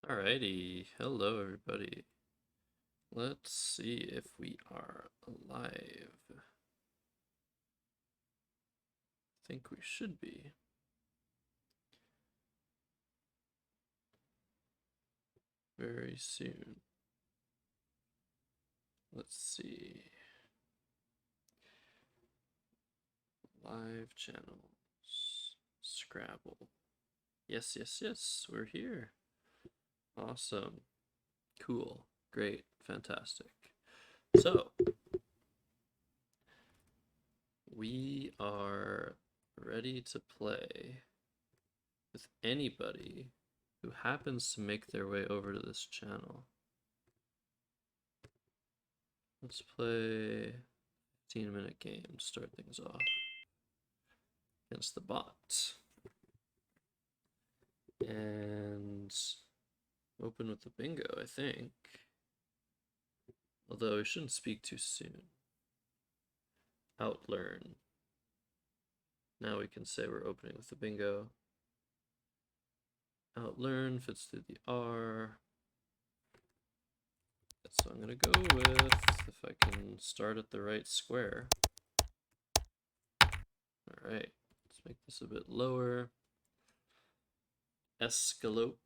Alrighty, hello everybody. Let's see if we are alive. I think we should be. Very soon. Let's see. Live channels. Scrabble. Yes, yes, yes, we're here. Awesome. Cool. Great. Fantastic. So, we are ready to play with anybody who happens to make their way over to this channel. Let's play 15-minute game to start things off against the bot. And open with the bingo, I think. Although we shouldn't speak too soon. Outlearn. Now we can say we're opening with the bingo. Outlearn fits through the R. That's what I'm gonna go with, if I can start at the right square. Alright, let's make this a bit lower. Escalope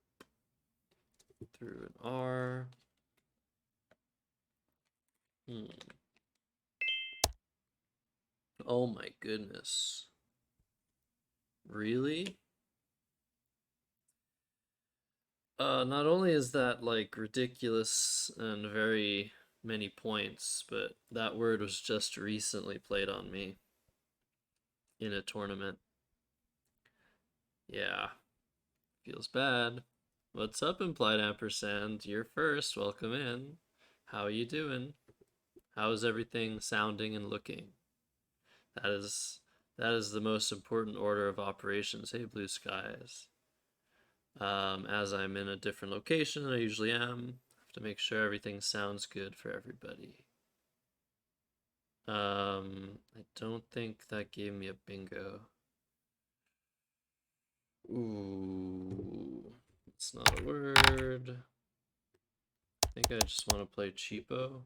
through an R. Oh my goodness. Really? Not only is that like ridiculous and very many points, but that word was just recently played on me in a tournament. Yeah, feels bad. What's up, implied ampersand? You're first. Welcome in. How are you doing? How's everything sounding and looking? That is the most important order of operations. Hey, blue skies. As I'm in a different location than I usually am, I have to make sure everything sounds good for everybody. I don't think that gave me a bingo. Ooh, it's not a word. I think I just want to play cheapo.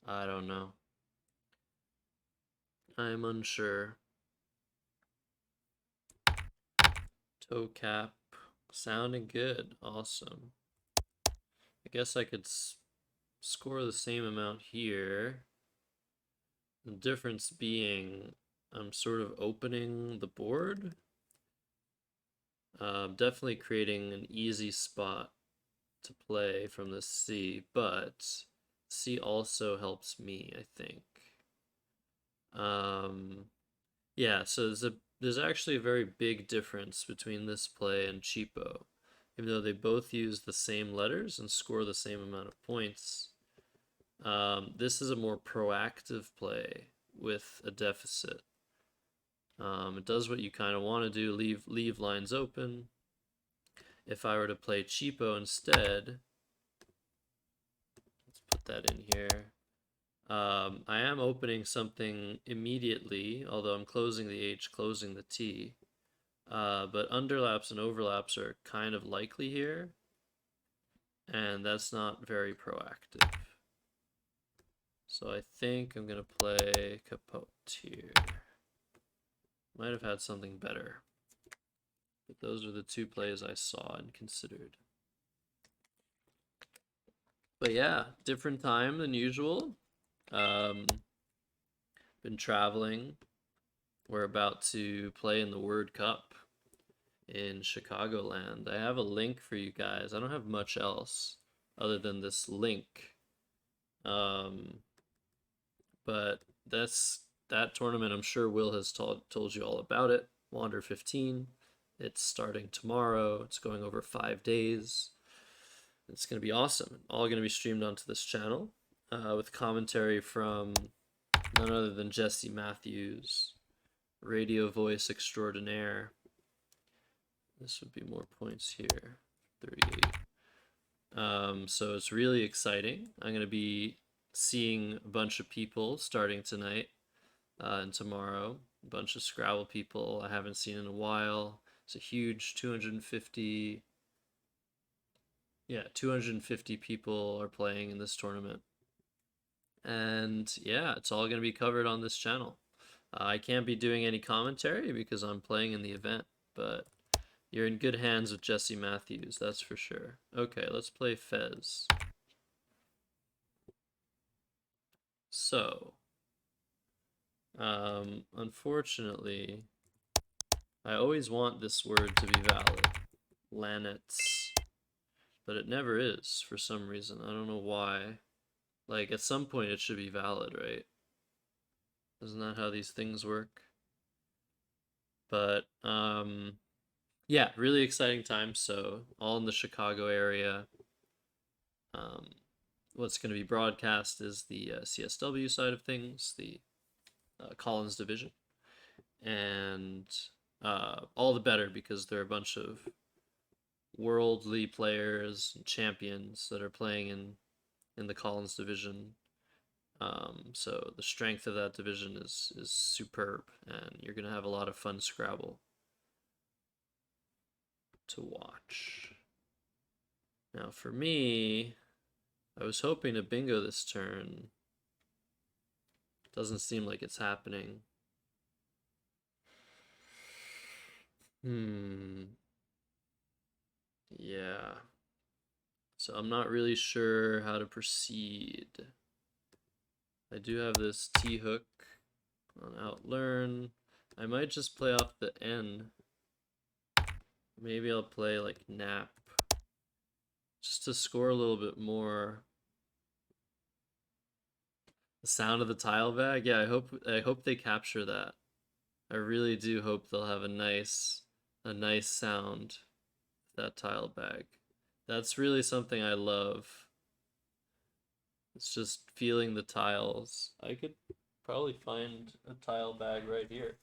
I don't know. I'm unsure. Toe cap. Sounding good. Awesome. I guess I could score the same amount here. The difference being I'm sort of opening the board. Definitely creating an easy spot to play from the C, but C also helps me, I think. Yeah, so there's actually a very big difference between this play and cheapo. Even though they both use the same letters and score the same amount of points, this is a more proactive play with a deficit. It does what you kind of want to do, leave lines open. If I were to play cheapo instead, let's put that in here. I am opening something immediately, although I'm closing the H, closing the T. But underlaps and overlaps are kind of likely here, and that's not very proactive. So I think I'm going to play capote here. Might have had something better. But those are the two plays I saw and considered. But yeah, different time than usual. Been traveling. We're about to play in the World Cup in Chicagoland. I have a link for you guys. I don't have much else other than this link. But that tournament. I'm sure Will has told you all about it. Wander 15. It's starting tomorrow. It's going over 5 days. It's going to be awesome. All going to be streamed onto this channel with commentary from none other than Jesse Matthews, radio voice extraordinaire. This would be more points here. 38. So it's really exciting. I'm going to be seeing a bunch of people starting tonight and tomorrow. A bunch of Scrabble people I haven't seen in a while. It's a huge 250. Yeah, 250 people are playing in this tournament. And yeah, it's all going to be covered on this channel. I can't be doing any commentary because I'm playing in the event, but you're in good hands with Jesse Matthews, that's for sure. Okay, let's play Fez. So, unfortunately, I always want this word to be valid. Lanets. But it never is for some reason. I don't know why. Like, at some point it should be valid, right? Isn't that how these things work? But, yeah, really exciting time. So, all in the Chicago area. Um, what's going to be broadcast is the CSW side of things, the Collins division. And all the better because there are a bunch of worldly players and champions that are playing in the Collins division. So the strength of that division is superb, and you're gonna have a lot of fun Scrabble to watch. Now for me, I was hoping to bingo this turn. Doesn't seem like it's happening. Yeah. So I'm not really sure how to proceed. I do have this T-hook on outlearn. I might just play off the N. Maybe I'll play like nap just to score a little bit more. The sound of the tile bag, yeah, I hope they capture that. I really do hope they'll have a nice sound, that tile bag. That's really something I love. It's just feeling the tiles. I could probably find a tile bag right here.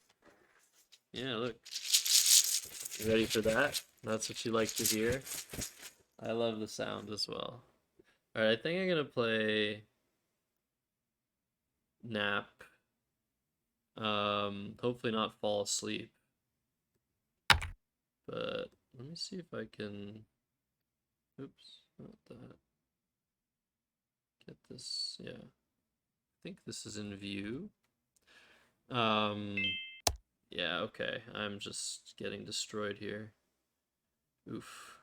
Yeah, look. You ready for that? That's what you like to hear. I love the sound as well. Alright, I think I'm gonna play nap. Hopefully not fall asleep. But let me see if I can. Oops, not that. Get this. Yeah, I think this is in view. Yeah, okay. I'm just getting destroyed here. Oof.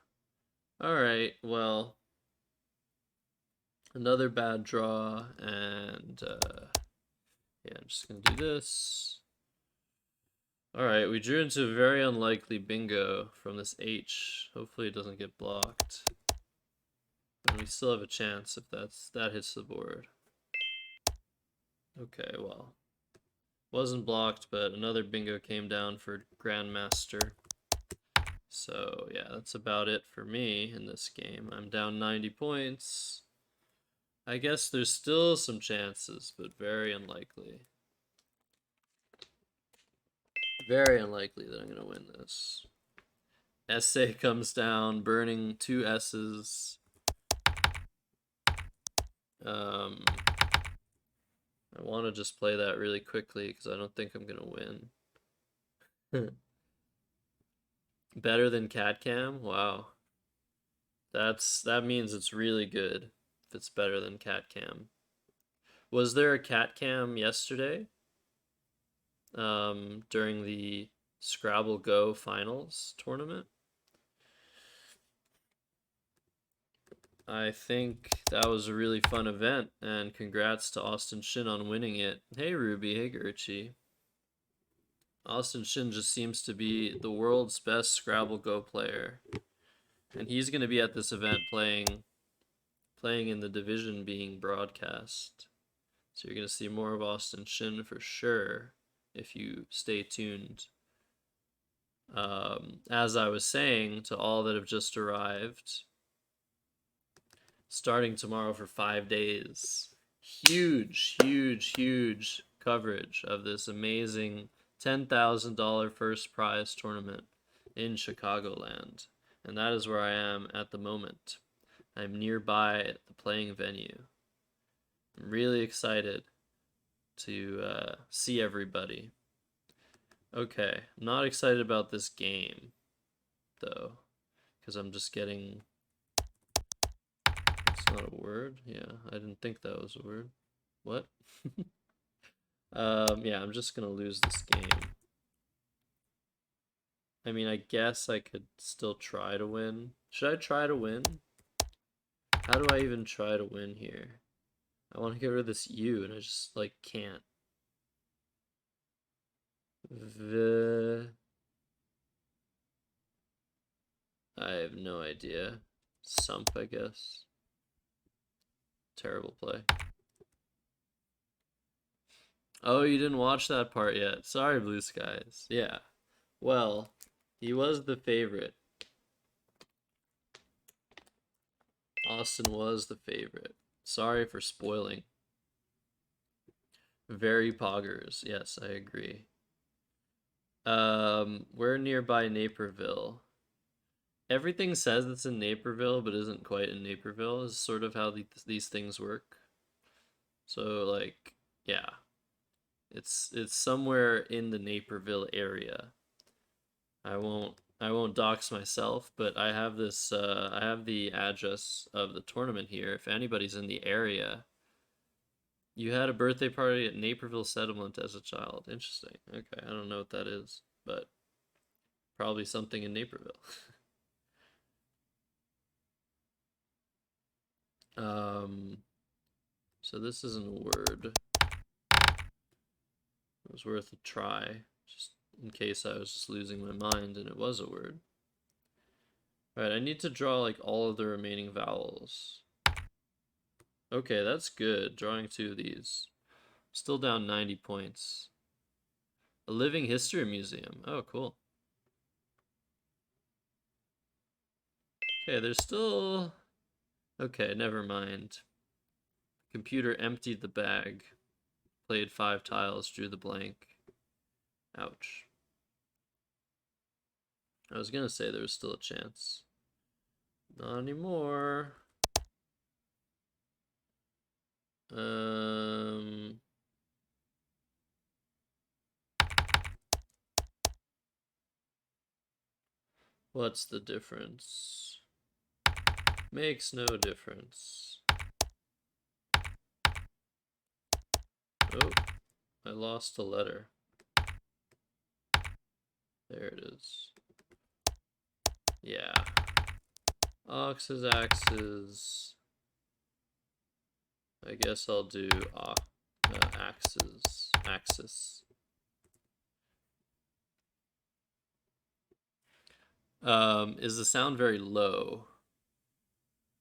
Alright, well, another bad draw, and yeah, I'm just gonna do this. Alright, we drew into a very unlikely bingo from this H. Hopefully it doesn't get blocked. And we still have a chance if that hits the board. Okay, well. Wasn't blocked, but another bingo came down for Grandmaster. So yeah, that's about it for me in this game. I'm down 90 points. I guess there's still some chances, but very unlikely. Very unlikely that I'm going to win this. Essay comes down, burning 2 S's. I want to just play that really quickly because I don't think I'm going to win. Better than Cat Cam? Wow. That means it's really good if it's better than Cat Cam. Was there a Cat Cam yesterday? During the Scrabble Go finals tournament? I think that was a really fun event, and congrats to Austin Shin on winning it. Hey Ruby, hey Gerchi. Austin Shin just seems to be the world's best Scrabble Go player. And he's going to be at this event playing in the division being broadcast. So you're going to see more of Austin Shin for sure if you stay tuned. As I was saying to all that have just arrived, starting tomorrow for 5 days, huge coverage of this amazing $10,000 first prize tournament in Chicagoland. And that is where I am at the moment. I'm nearby at the playing venue. I'm really excited to see everybody. Okay, I'm not excited about this game, though, because I'm just getting not a word? Yeah, I didn't think that was a word. What? Yeah, I'm just gonna lose this game. I mean, I guess I could still try to win. Should I try to win? How do I even try to win here? I want to get rid of this U, and I just, like, can't. I have no idea. Sump, I guess. Terrible play. Oh, you didn't watch that part yet. Sorry, Blue Skies. Yeah. Well, he was the favorite. Austin was the favorite. Sorry for spoiling. Very poggers. Yes, I agree. We're nearby Naperville. Everything says it's in Naperville, but isn't quite in Naperville, is sort of how these things work. So, like, yeah. It's somewhere in the Naperville area. I won't dox myself, but I have this I have the address of the tournament here. If anybody's in the area, you had a birthday party at Naperville Settlement as a child. Interesting. Okay, I don't know what that is, but probably something in Naperville. So this isn't a word. It was worth a try, just in case I was just losing my mind and it was a word. Alright, I need to draw like all of the remaining vowels. Okay, that's good. Drawing 2 of these. Still down 90 points. A living history museum. Oh, cool. Okay, there's still... Okay, never mind. Computer emptied the bag. Played 5 tiles, drew the blank. Ouch. I was gonna say there was still a chance. Not anymore. What's the difference? Makes no difference. Oh, I lost a letter. There it is. Yeah. Oxes, axes. I guess I'll do axes. Axis. Is the sound very low?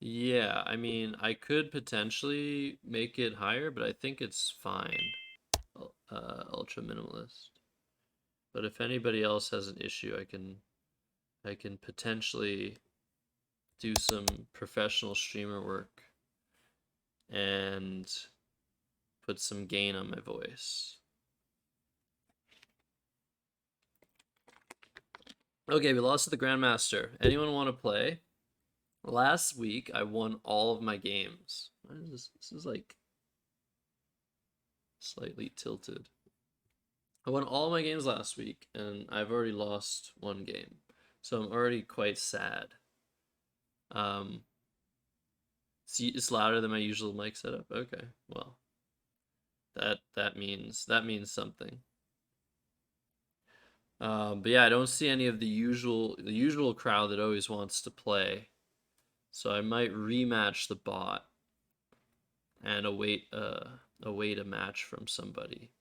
Yeah, I mean, I could potentially make it higher, but I think it's fine. Ultra minimalist. But if anybody else has an issue, I can potentially do some professional streamer work and put some gain on my voice. Okay, we lost to the Grandmaster. Anyone want to play? Last week, I won all of my games. What is this? This is like slightly tilted. I won all my games last week, and I've already lost one game. So I'm already quite sad. It's louder than my usual mic setup. Okay, well, that means something. But yeah, I don't see any of the usual crowd that always wants to play. So I might rematch the bot and await a match from somebody.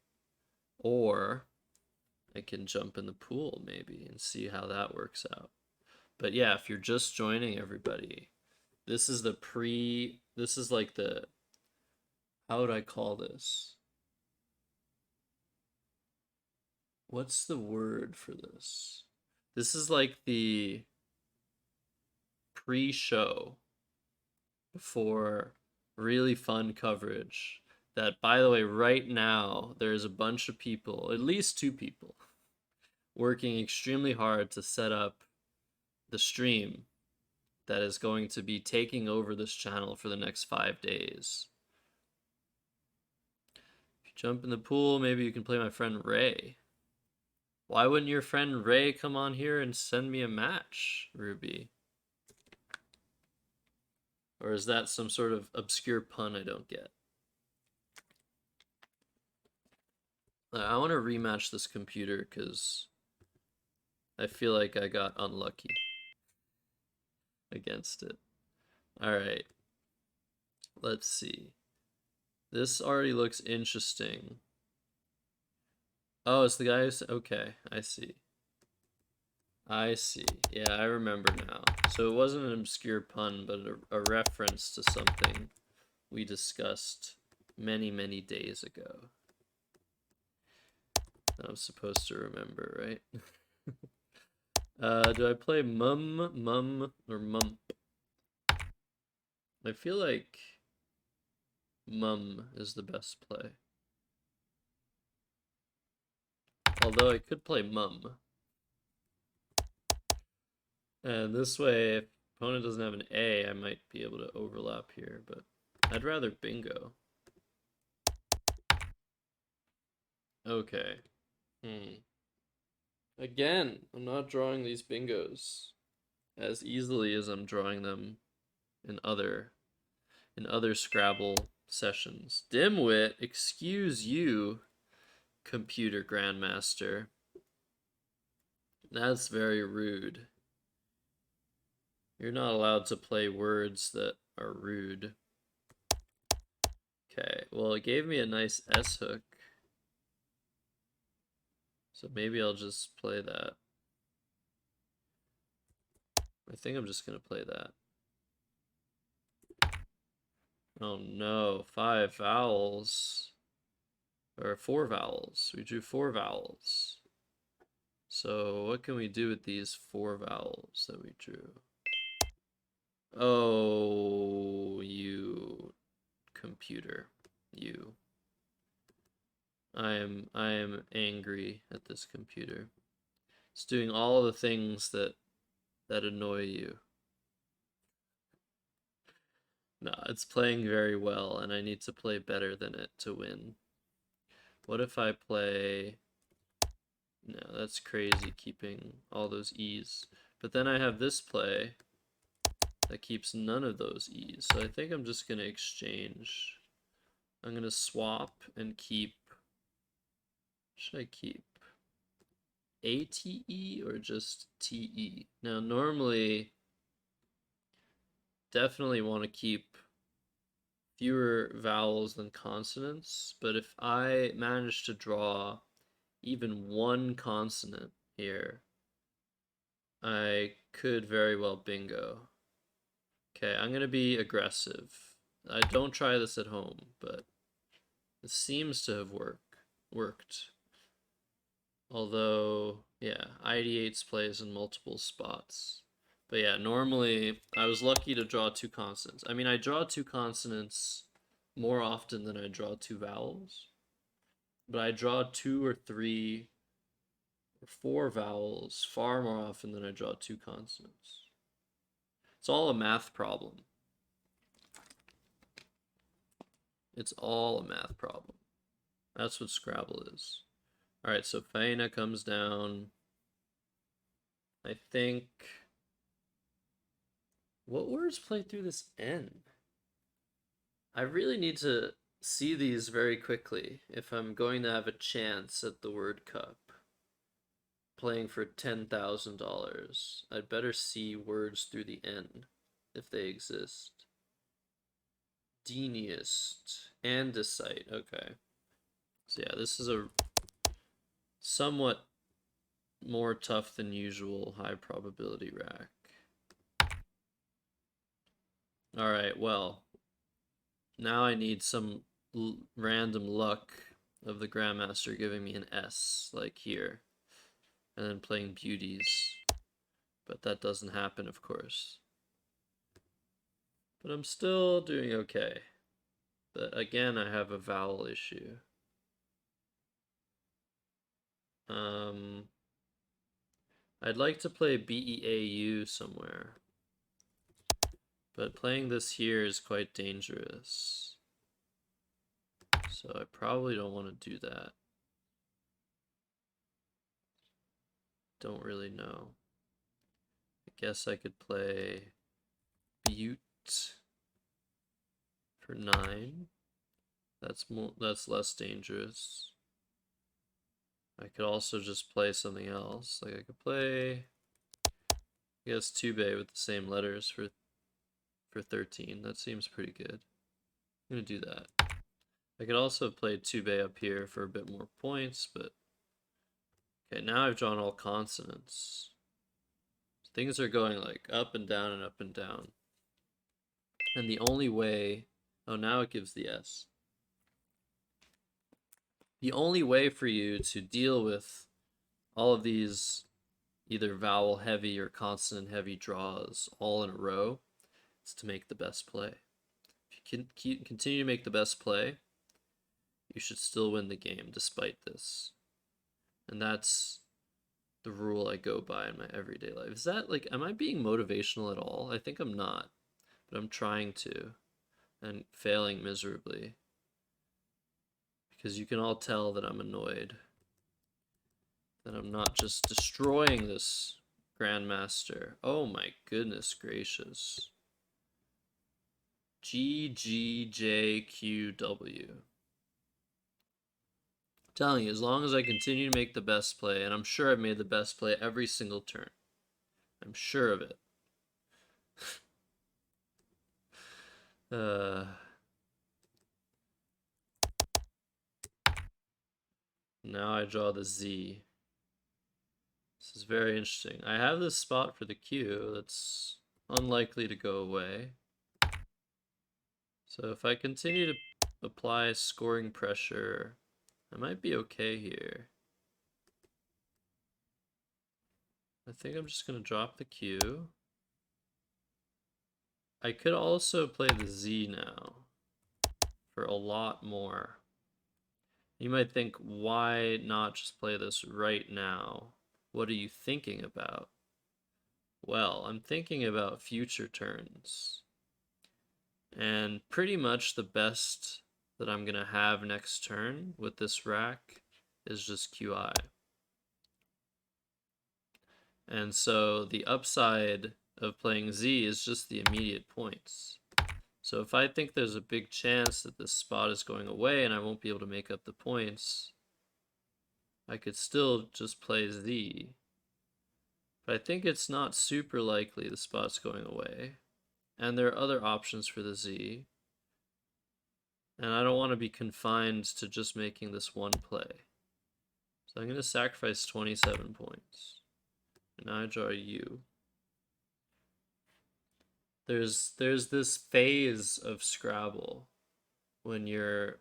Or I can jump in the pool maybe and see how that works out. But yeah, if you're just joining everybody, this is like the, how would I call this? What's the word for this? This is like the pre-show before really fun coverage. That, by the way, right now, there's a bunch of people, at least 2 people, working extremely hard to set up the stream that is going to be taking over this channel for the next 5 days. If you jump in the pool, maybe you can play my friend Ray. Why wouldn't your friend Ray come on here and send me a match, Ruby? Or is that some sort of obscure pun I don't get? I want to rematch this computer because I feel like I got unlucky against it. Alright, let's see. This already looks interesting. Oh, it's the guy who's... Okay, I see. I see. Yeah, I remember now. So it wasn't an obscure pun, but a reference to something we discussed many, many days ago. I'm supposed to remember, right? Do I play mum, or mump? I feel like mum is the best play. Although I could play mum. And this way, if opponent doesn't have an A, I might be able to overlap here, but I'd rather bingo. Okay. Again, I'm not drawing these bingos as easily as I'm drawing them in other Scrabble sessions. Dimwit, excuse you, computer grandmaster. That's very rude. You're not allowed to play words that are rude. Okay, well, it gave me a nice S hook. So maybe I'll just play that. I think I'm just gonna play that. Oh no, 5 vowels. Or 4 vowels. We drew 4 vowels. So what can we do with these 4 vowels that we drew? Oh, you computer. You. I am angry at this computer. It's doing all the things that annoy you. No, it's playing very well, and I need to play better than it to win. What if I play... No, that's crazy, keeping all those E's. But then I have this play that keeps none of those E's. So I think I'm just going to exchange. I'm going to swap and keep... What should I keep? ATE or just TE? Now, normally, definitely want to keep fewer vowels than consonants, but if I manage to draw even one consonant here, I could very well bingo. Okay, I'm gonna be aggressive. I don't try this at home, but it seems to have worked. Although, yeah, ideates plays in multiple spots. But yeah, normally I was lucky to draw 2 consonants. I mean, I draw 2 consonants more often than I draw 2 vowels. But I draw 2 or 3 or 4 vowels far more often than I draw 2 consonants. It's all a math problem. It's all a math problem. That's what Scrabble is. Alright, so Faina comes down. I think... What words play through this N? I really need to see these very quickly if I'm going to have a chance at the word cup. Playing for $10,000. I'd better see words through the N if they exist. Deniest. Andesite. Okay. So yeah, this is a somewhat more tough than usual high probability rack. Alright, well, now I need some random luck of the Grandmaster giving me an S, like here, and then playing beauties. But that doesn't happen, of course. But I'm still doing okay. But again, I have a vowel issue. I'd like to play BEAU somewhere. But playing this here is quite dangerous. So I probably don't want to do that. Don't really know. I guess I could play Butte. for 9. That's less dangerous. I could also just play something else. Like I could play, I guess, 2-bay with the same letters for 13. That seems pretty good. I'm gonna do that. I could also have played 2-bay up here for a bit more points, but okay, now I've drawn all consonants. Things are going like up and down and up and down. And the only way, oh, now it gives the S. The only way for you to deal with all of these either vowel heavy or consonant heavy draws all in a row is to make the best play. If you can continue to make the best play, you should still win the game despite this. And that's the rule I go by in my everyday life. Is that like, am I being motivational at all? I think I'm not, but I'm trying to and failing miserably because you can all tell that I'm annoyed that I'm not just destroying this Grandmaster. Oh my goodness gracious. GGJQW. I'm telling you, as long as I continue to make the best play, and I'm sure I've made the best play every single turn. I'm sure of it. Now I draw the Z. This is very interesting. I have this spot for the Q that's unlikely to go away. So if I continue to apply scoring pressure, I might be okay here. I think I'm just going to drop the Q. I could also play the Z now for a lot more. You might think, why not just play this right now? What are you thinking about? Well, I'm thinking about future turns. And pretty much the best that I'm going to have next turn with this rack is just QI. And so the upside of playing Z is just the immediate points. So if I think there's a big chance that this spot is going away and I won't be able to make up the points, I could still just play Z. But I think it's not super likely the spot's going away. And there are other options for the Z. And I don't want to be confined to just making this one play. So I'm going to sacrifice 27 points. And now I draw a U. There's this phase of Scrabble when you're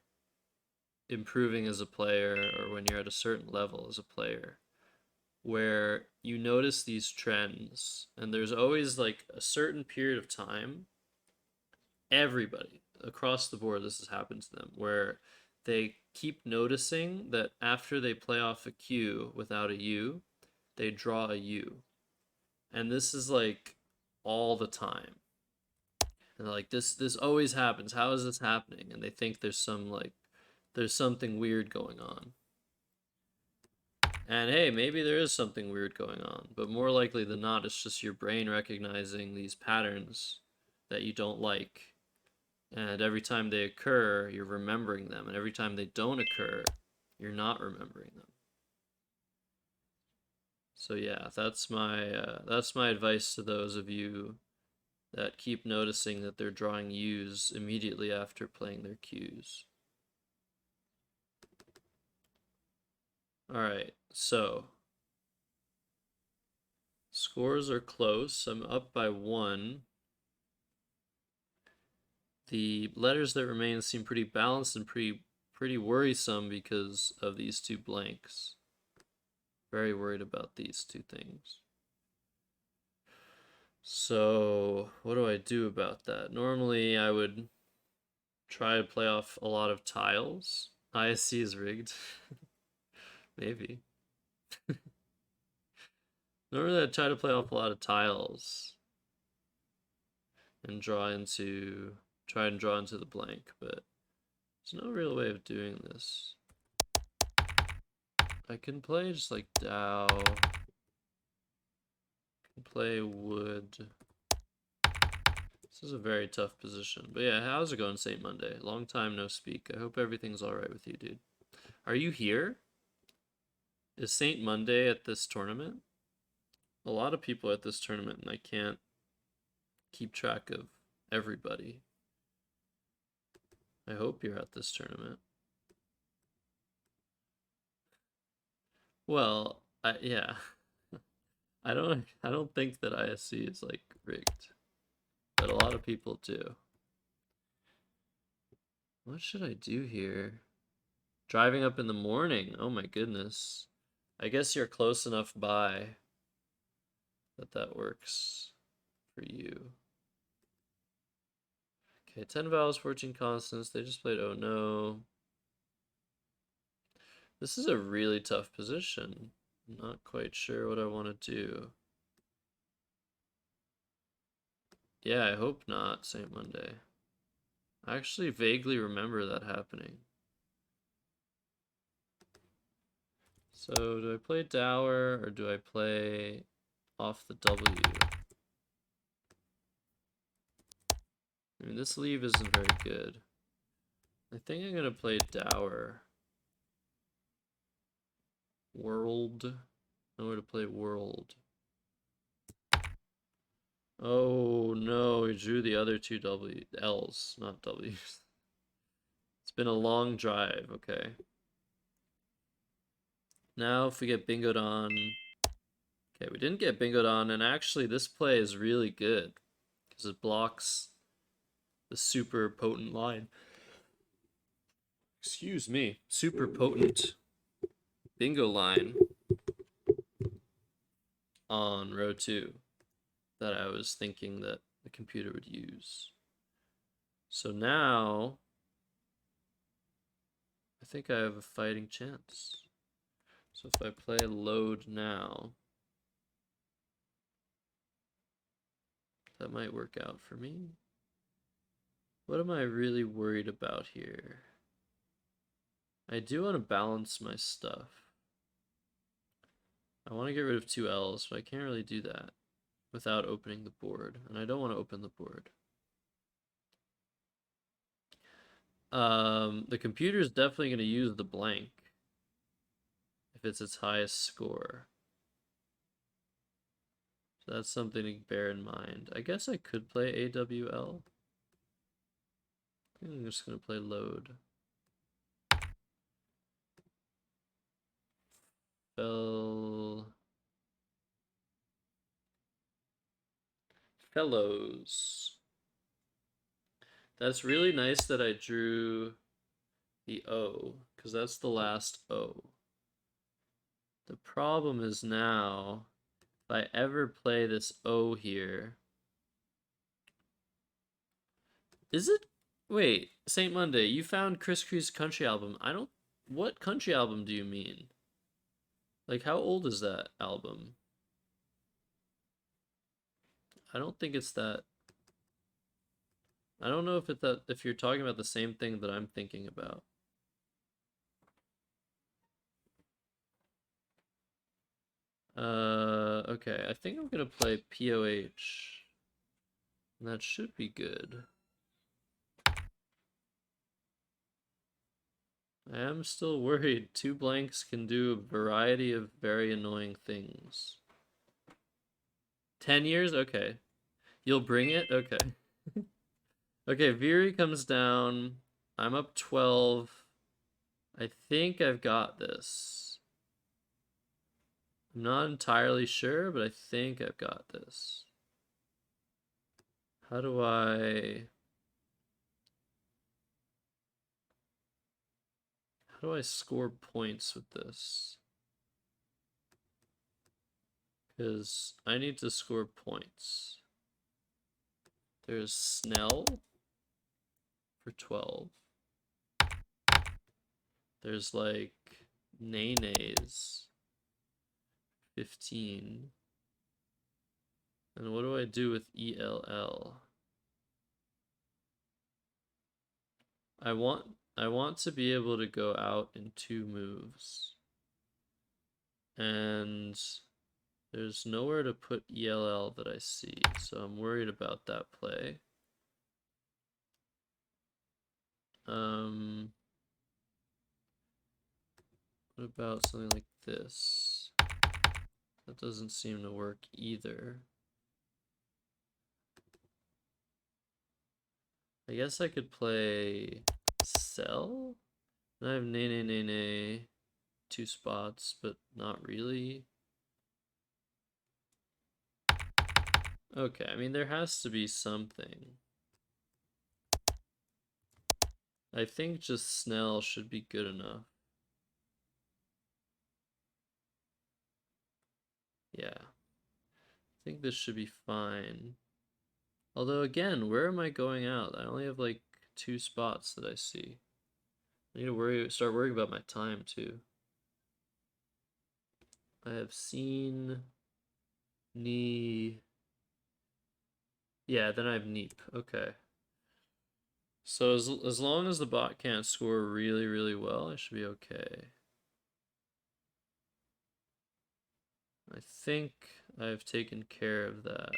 improving as a player or when you're at a certain level as a player where you notice these trends, and there's always like a certain period of time, everybody across the board, this has happened to them, where they keep noticing that after they play off a Q without a U, they draw a U. And this is like all the time. And they're like, this always happens. How is this happening? And they think there's something weird going on. And hey, maybe there is something weird going on, but more likely than not, it's just your brain recognizing these patterns that you don't like. And every time they occur, you're remembering them. And every time they don't occur, you're not remembering them. So yeah, that's my advice to those of you that keep noticing that they're drawing U's immediately after playing their Q's. Alright, so scores are close. I'm up by 1. The letters that remain seem pretty balanced and pretty worrisome because of these 2 blanks. Very worried about these 2 things. So what do I do about that? Normally I would try to play off a lot of tiles. ISC is rigged. Maybe. Normally I'd try to play off a lot of tiles and try and draw into the blank, but there's no real way of doing this. I can play just like Dow. I can play wood. This This is a very tough position. But yeah, how's it going, Saint Monday? Long time no speak. I hope everything's alright with you, dude. Are you here? Is Saint Monday at this tournament? A lot of people at this tournament, and I can't keep track of everybody. I hope you're at this tournament. Well, yeah. I don't think that ISC is like rigged. But a lot of people do. What should I do here? Driving up in the morning. Oh my goodness. I guess you're close enough by that works for you. Okay, 10 vowels, 14 consonants. They just played oh no. This is a really tough position. I'm not quite sure what I want to do. Yeah, I hope not, Saint Monday. I actually vaguely remember that happening. So, do I play Dower or do I play off the W? I mean, this leave isn't very good. I think I'm gonna play Dower. World. Nowhere to play World. Oh no, he drew the other two L's, not W's. It's been a long drive, okay. Now if we get bingoed on. Okay, we didn't get bingoed on, and actually this play is really good. Because it blocks the super potent line. Excuse me. Super potent bingo line on row 2 that I was thinking that the computer would use. So now I think I have a fighting chance. So if I play load now, that might work out for me. What am I really worried about here? I do want to balance my stuff. I want to get rid of 2 L's, but I can't really do that without opening the board, and I don't want to open the board. The computer is definitely going to use the blank if it's its highest score. So that's something to bear in mind. I guess I could play AWL. I think I'm just going to play load. Fellows. That's really nice that I drew the O, because that's the last O. The problem is now, if I ever play this O here, is it? Wait, Saint Monday, you found Chris Cree's country album. What country album do you mean? Like, how old is that album? I don't think it's that. I don't know if you're talking about the same thing that I'm thinking about. Okay, I think I'm gonna play POH. And that should be good. I am still worried. 2 blanks can do a variety of very annoying things. 10 years? Okay. You'll bring it? Okay. Okay, Viri comes down. I'm up 12. I think I've got this. I'm not entirely sure, but I think I've got this. How do I score points with this? Because I need to score points. There's Snell for 12. There's like Nene's 15. And what do I do with ELL? I want to be able to go out in 2 moves. And there's nowhere to put ELL that I see, so I'm worried about that play. about something like this? That doesn't seem to work either. I guess I could play sell. And I have nay nay nay nay 2 spots, but not really. Okay, I mean there has to be something. I think just Snell should be good enough. Yeah. I think this should be fine. Although again, where am I going out? I only have like 2 spots that I see. I need to start worrying about my time too. I have seen knee. Yeah, then I have neep. Okay. So as long as the bot can't score really, really well, I should be okay. I think I've taken care of that.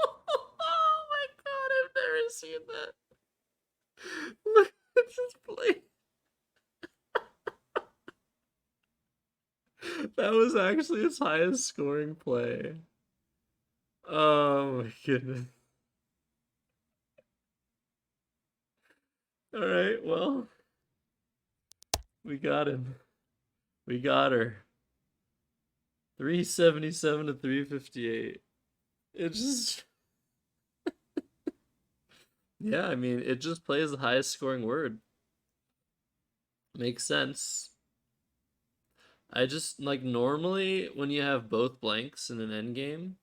Oh my god, I've never seen that. Look at this play. That was actually its highest scoring play. Oh my goodness. Alright, well, we got him. We got her. 377 to 358. It just. Yeah, I mean, it just plays the highest scoring word. Makes sense. I just, like, normally when you have both blanks in an endgame,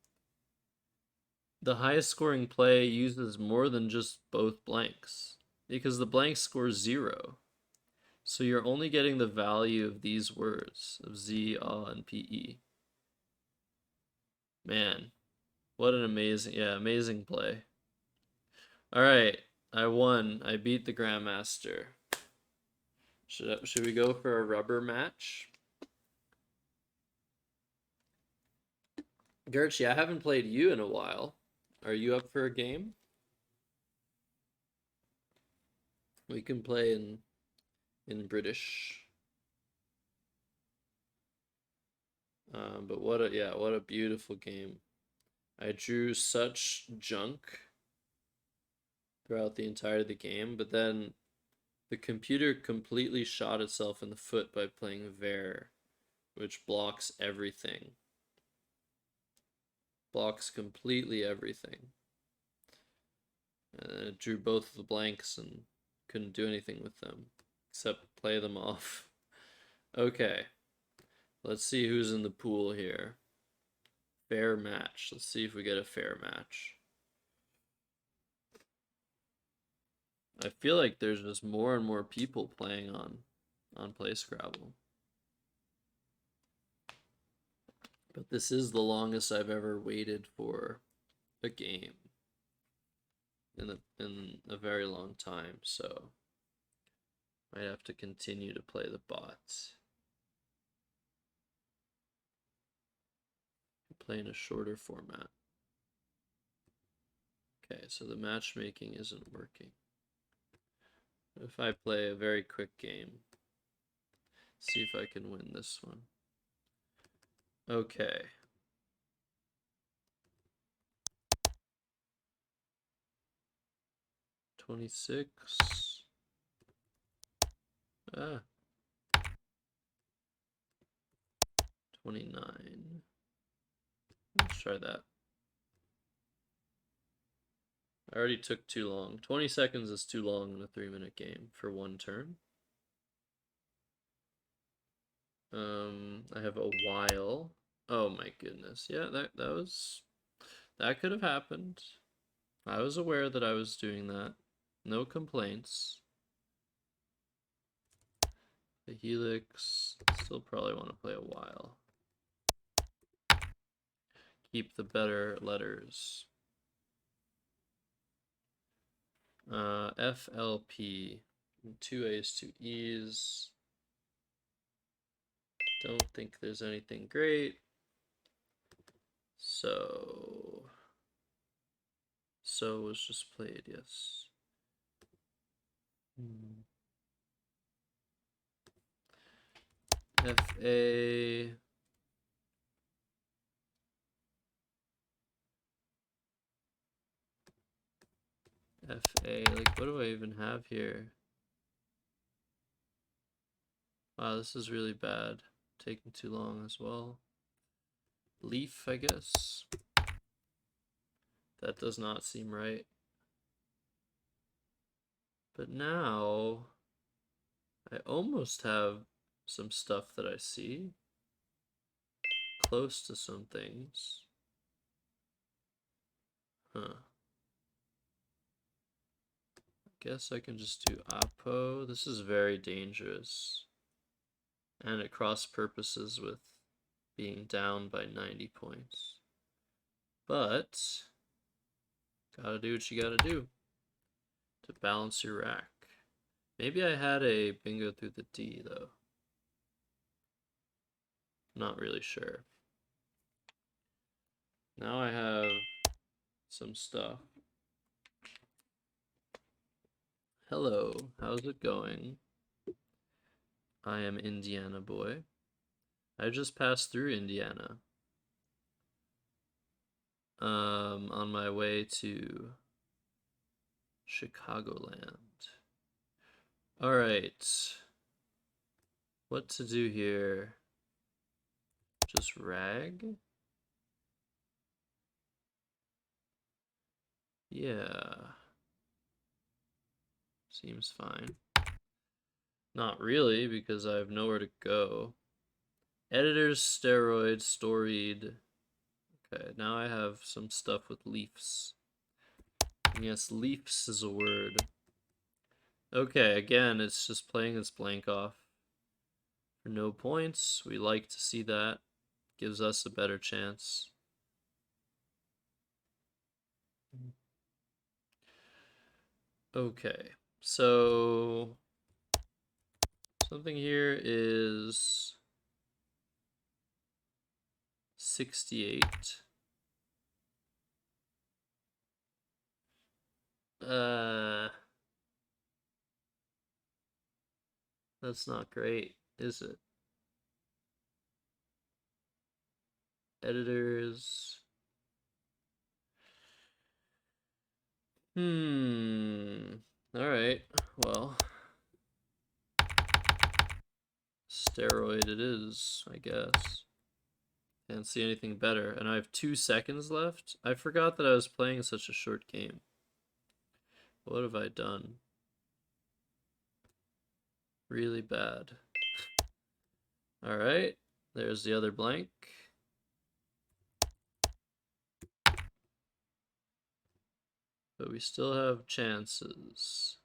the highest scoring play uses more than just both blanks because the blank scores 0. So you're only getting the value of these words of Z, and PE. Man, what an amazing play. All right, I won. I beat the Grandmaster. Should we go for a rubber match? Gertchie, I haven't played you in a while. Are you up for a game? We can play in British. But what a beautiful game. I drew such junk throughout the entirety of the game, but then the computer completely shot itself in the foot by playing Ver, which blocks everything. Blocks completely everything. And it drew both of the blanks and couldn't do anything with them except play them off. Okay, let's see who's in the pool here. Fair match. Let's see if we get a fair match. I feel like there's just more and more people playing on Play Scrabble. But this is the longest I've ever waited for a game in a very long time, so might have to continue to play the bots. Play in a shorter format. Okay, so the matchmaking isn't working. If I play a very quick game, see if I can win this one. Okay. $26. Ah. 29. Let's try that. I already took too long. 20 seconds is too long in a 3-minute game for one turn. I have a while. Oh my goodness. Yeah, that could have happened. I was aware that I was doing that. No complaints. The helix. Still probably want to play a while. Keep the better letters. FLP. 2 A's, 2 E's. Don't think there's anything great. So was just played, yes. FA. FA. Like, what do I even have here? Wow, this is really bad. Taking too long as well. Leaf, I guess. That does not seem right. But now, I almost have some stuff that I see. Close to some things. Huh. Guess I can just do Apo. This is very dangerous. And it cross purposes with being down by 90 points. But, gotta do what you gotta do to balance your rack. Maybe I had a bingo through the D, though. Not really sure. Now I have some stuff. Hello, how's it going? I am Indiana boy. I just passed through Indiana. On my way to Chicagoland. Alright. What to do here? Just rag? Yeah. Seems fine. Not really, because I have nowhere to go. Editors, steroid, storied. Okay, now I have some stuff with leafs. And yes, leafs is a word. Okay, again, it's just playing its blank off for no points. We like to see that. Gives us a better chance. Okay, so something here is 68. That's not great, is it? Editors. Alright, well. Steroid it is, I guess. Can't see anything better. And I have 2 seconds left? I forgot that I was playing such a short game. What have I done? Really bad. Alright, there's the other blank. But we still have chances.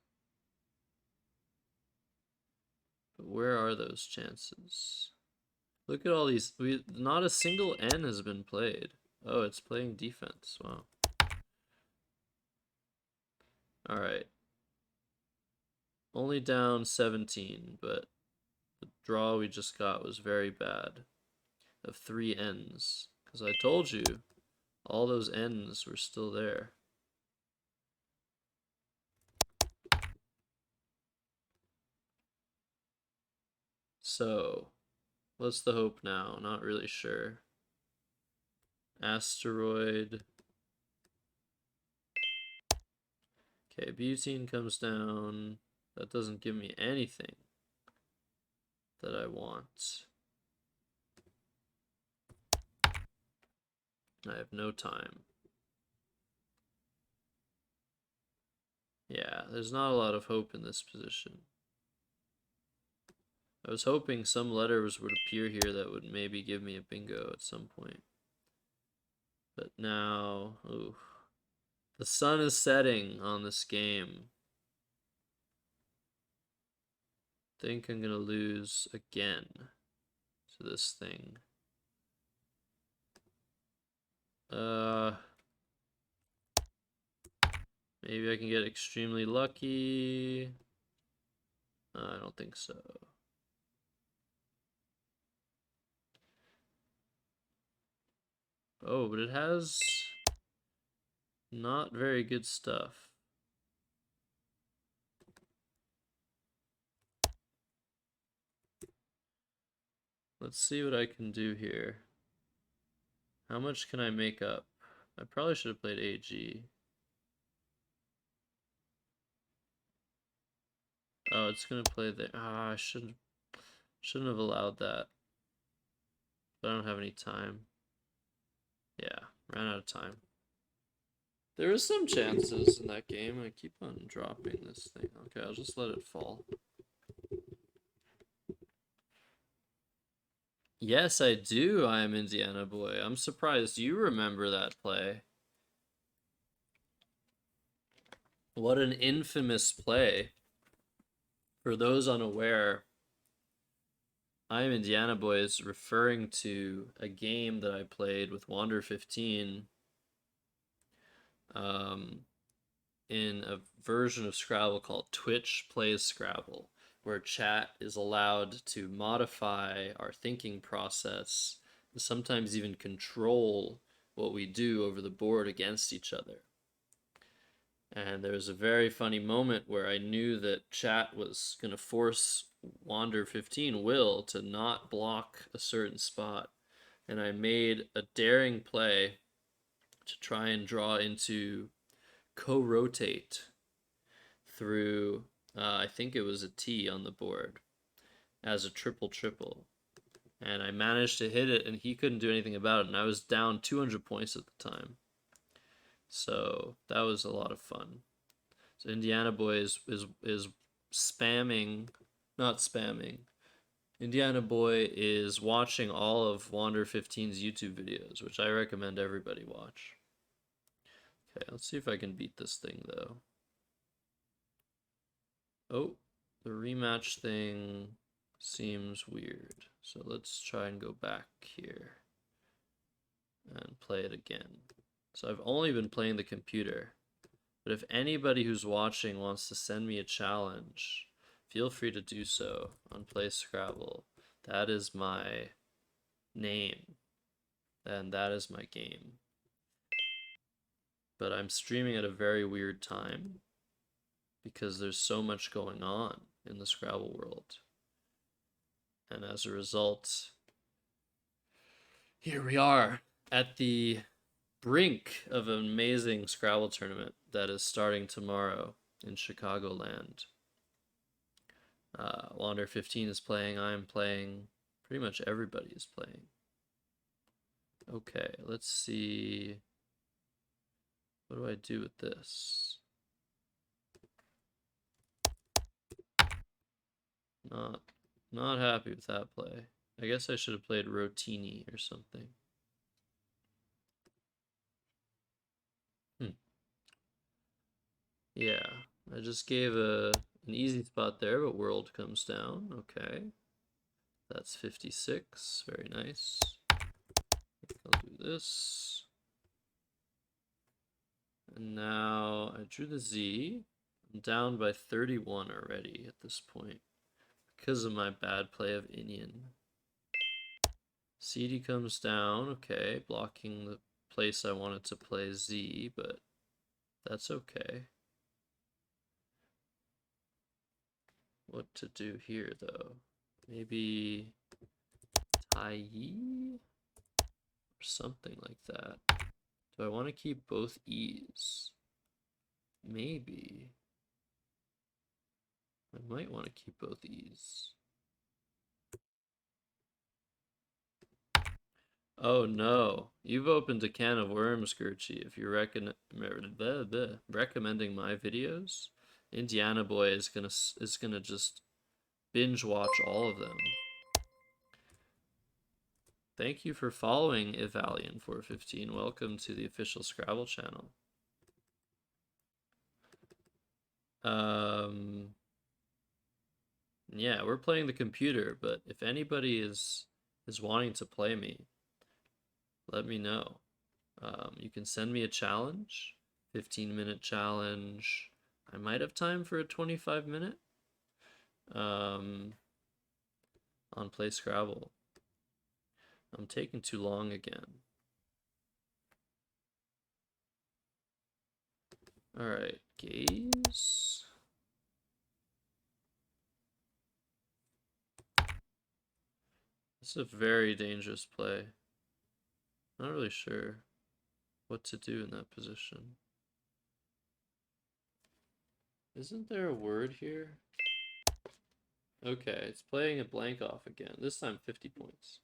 But where are those chances? Look at all these. Not a single N has been played. Oh, it's playing defense. Wow. Alright. Only down 17, but the draw we just got was very bad. Of 3 N's. Because I told you, all those N's were still there. So, what's the hope now? Not really sure. Asteroid. Okay, butane comes down. That doesn't give me anything that I want. I have no time. Yeah, there's not a lot of hope in this position. I was hoping some letters would appear here that would maybe give me a bingo at some point. But now, ooh. The sun is setting on this game. Think I'm gonna lose again to this thing. Maybe I can get extremely lucky. I don't think so. Oh, but it has not very good stuff. Let's see what I can do here. How much can I make up? I probably should have played AG. Oh, it's gonna play there. Ah, I shouldn't have allowed that. But I don't have any time. Yeah, ran out of time. There is some chances in that game. I keep on dropping this thing. Okay, I'll just let it fall. Yes, I do. I am Indiana Boy. I'm surprised you remember that play. What an infamous play. For those unaware, I am Indiana Boy is referring to a game that I played with Wander 15 in a version of Scrabble called Twitch Plays Scrabble, where chat is allowed to modify our thinking process and sometimes even control what we do over the board against each other. And there was a very funny moment where I knew that chat was going to force Wander 15 Will to not block a certain spot. And I made a daring play to try and draw into co-rotate through, I think it was a T on the board, as a triple triple. And I managed to hit it, and he couldn't do anything about it. And I was down 200 points at the time. So that was a lot of fun. So Indiana Boy is spamming, not spamming. Indiana Boy is watching all of Wander 15's YouTube videos, which I recommend everybody watch. Okay, let's see if I can beat this thing though. Oh, the rematch thing seems weird. So let's try and go back here and play it again. So I've only been playing the computer. But if anybody who's watching wants to send me a challenge, feel free to do so on Play Scrabble. That is my name, and that is my game. But I'm streaming at a very weird time because there's so much going on in the Scrabble world. And as a result, here we are at the brink of an amazing Scrabble tournament that is starting tomorrow in Chicagoland. Wander 15 is playing, I'm playing, pretty much everybody is playing. Okay, let's see. What do I do with this? Not happy with that play. I guess I should have played Rotini or something. Yeah, I just gave an easy spot there, but world comes down. Okay. That's 56. Very nice. I'll do this. And now I drew the Z. I'm down by 31 already at this point because of my bad play of Inian. CD comes down. Okay, blocking the place I wanted to play Z, but that's okay. What to do here, though? Maybe Tai or something like that. Do I want to keep both E's? Maybe. I might want to keep both E's. Oh no, you've opened a can of worms, Gertchie. If you're recommending my videos, Indiana Boy is gonna just binge watch all of them. Thank you for following Ivalian415. Welcome to the official Scrabble channel. Yeah, we're playing the computer, but if anybody is wanting to play me, let me know. You can send me a challenge, 15-minute challenge. I might have time for a 25-minute on Play Scrabble. I'm taking too long again. All right, gaze. This It's a very dangerous play. Not really sure what to do in that position. Isn't there a word here? Okay, it's playing a blank off again. This time 50 points.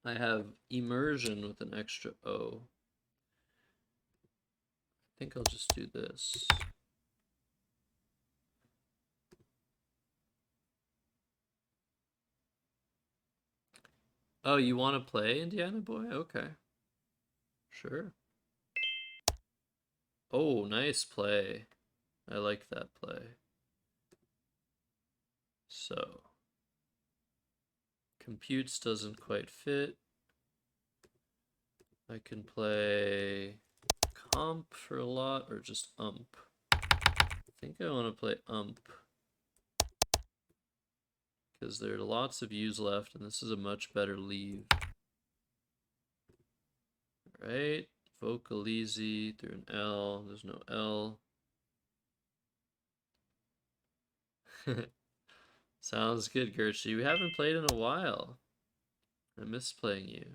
I have immersion with an extra O. I think I'll just do this. Oh, you want to play Indiana Boy? Okay. Sure. Oh, nice play. I like that play. So, computes doesn't quite fit. I can play comp for a lot or just ump. I think I want to play ump because there are lots of U's left and this is a much better leave. Right? Vocalize through an L. There's no L. Sounds good, Gertrude. We haven't played in a while. I miss playing you.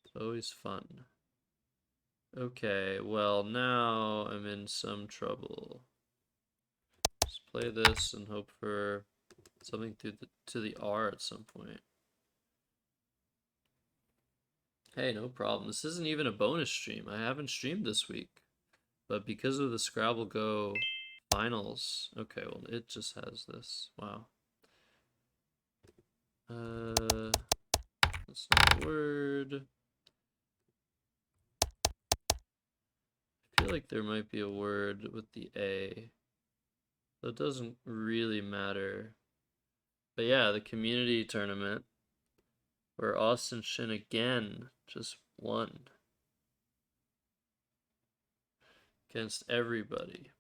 It's always fun. Okay, well now I'm in some trouble. Just play this and hope for something to the R at some point. Hey, no problem. This isn't even a bonus stream. I haven't streamed this week. But because of the Scrabble Go finals, okay, well it just has this. Wow. That's not a word. I feel like there might be a word with the A. That doesn't really matter. But yeah, the community tournament where Austin Shin again just won against everybody.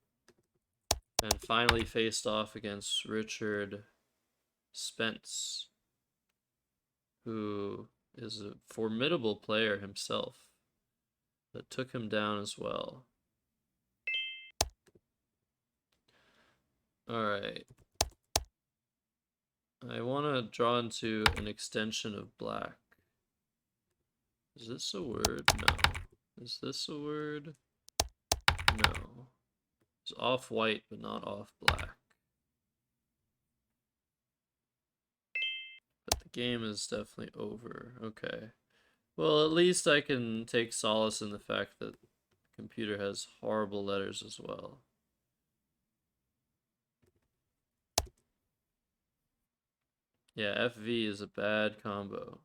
And finally faced off against Richard Spence, who is a formidable player himself, but took him down as well. Alright. I want to draw into an extension of black. Is this a word? No. Is this a word? No. It's off-white, but not off-black. But the game is definitely over. Okay. Well, at least I can take solace in the fact that the computer has horrible letters as well. Yeah, FV is a bad combo.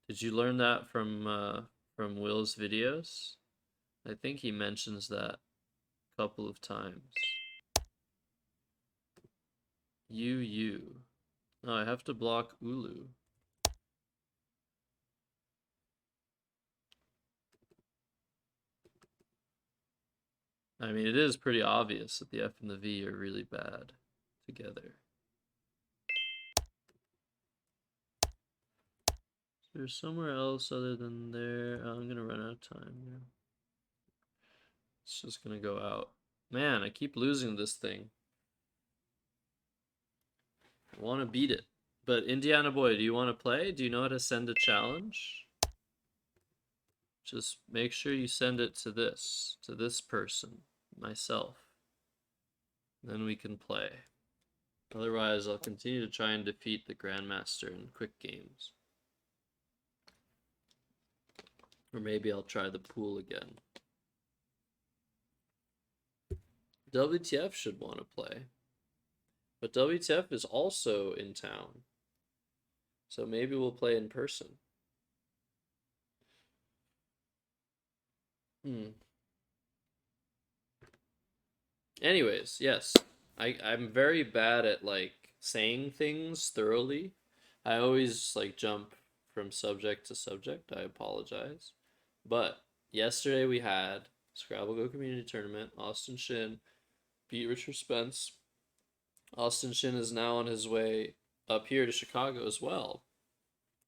Did you learn that from Will's videos? I think he mentions that a couple of times. UU. Oh, I have to block Ulu. I mean, it is pretty obvious that the F and the V are really bad together. Is there somewhere else other than there? Oh, I'm gonna run out of time here. It's just gonna go out. Man, I keep losing this thing. I want to beat it. But Indiana Boy, do you want to play? Do you know how to send a challenge? Just make sure you send it to this person, myself. Then we can play. Otherwise, I'll continue to try and defeat the Grandmaster in quick games. Or maybe I'll try the pool again. WTF should want to play. But WTF is also in town. So maybe we'll play in person. Anyways, yes. I'm very bad at like saying things thoroughly. I always like jump from subject to subject. I apologize. But yesterday we had Scrabble Go Community Tournament. Austin Shin beat Richard Spence. Austin Shin is now on his way up here to Chicago as well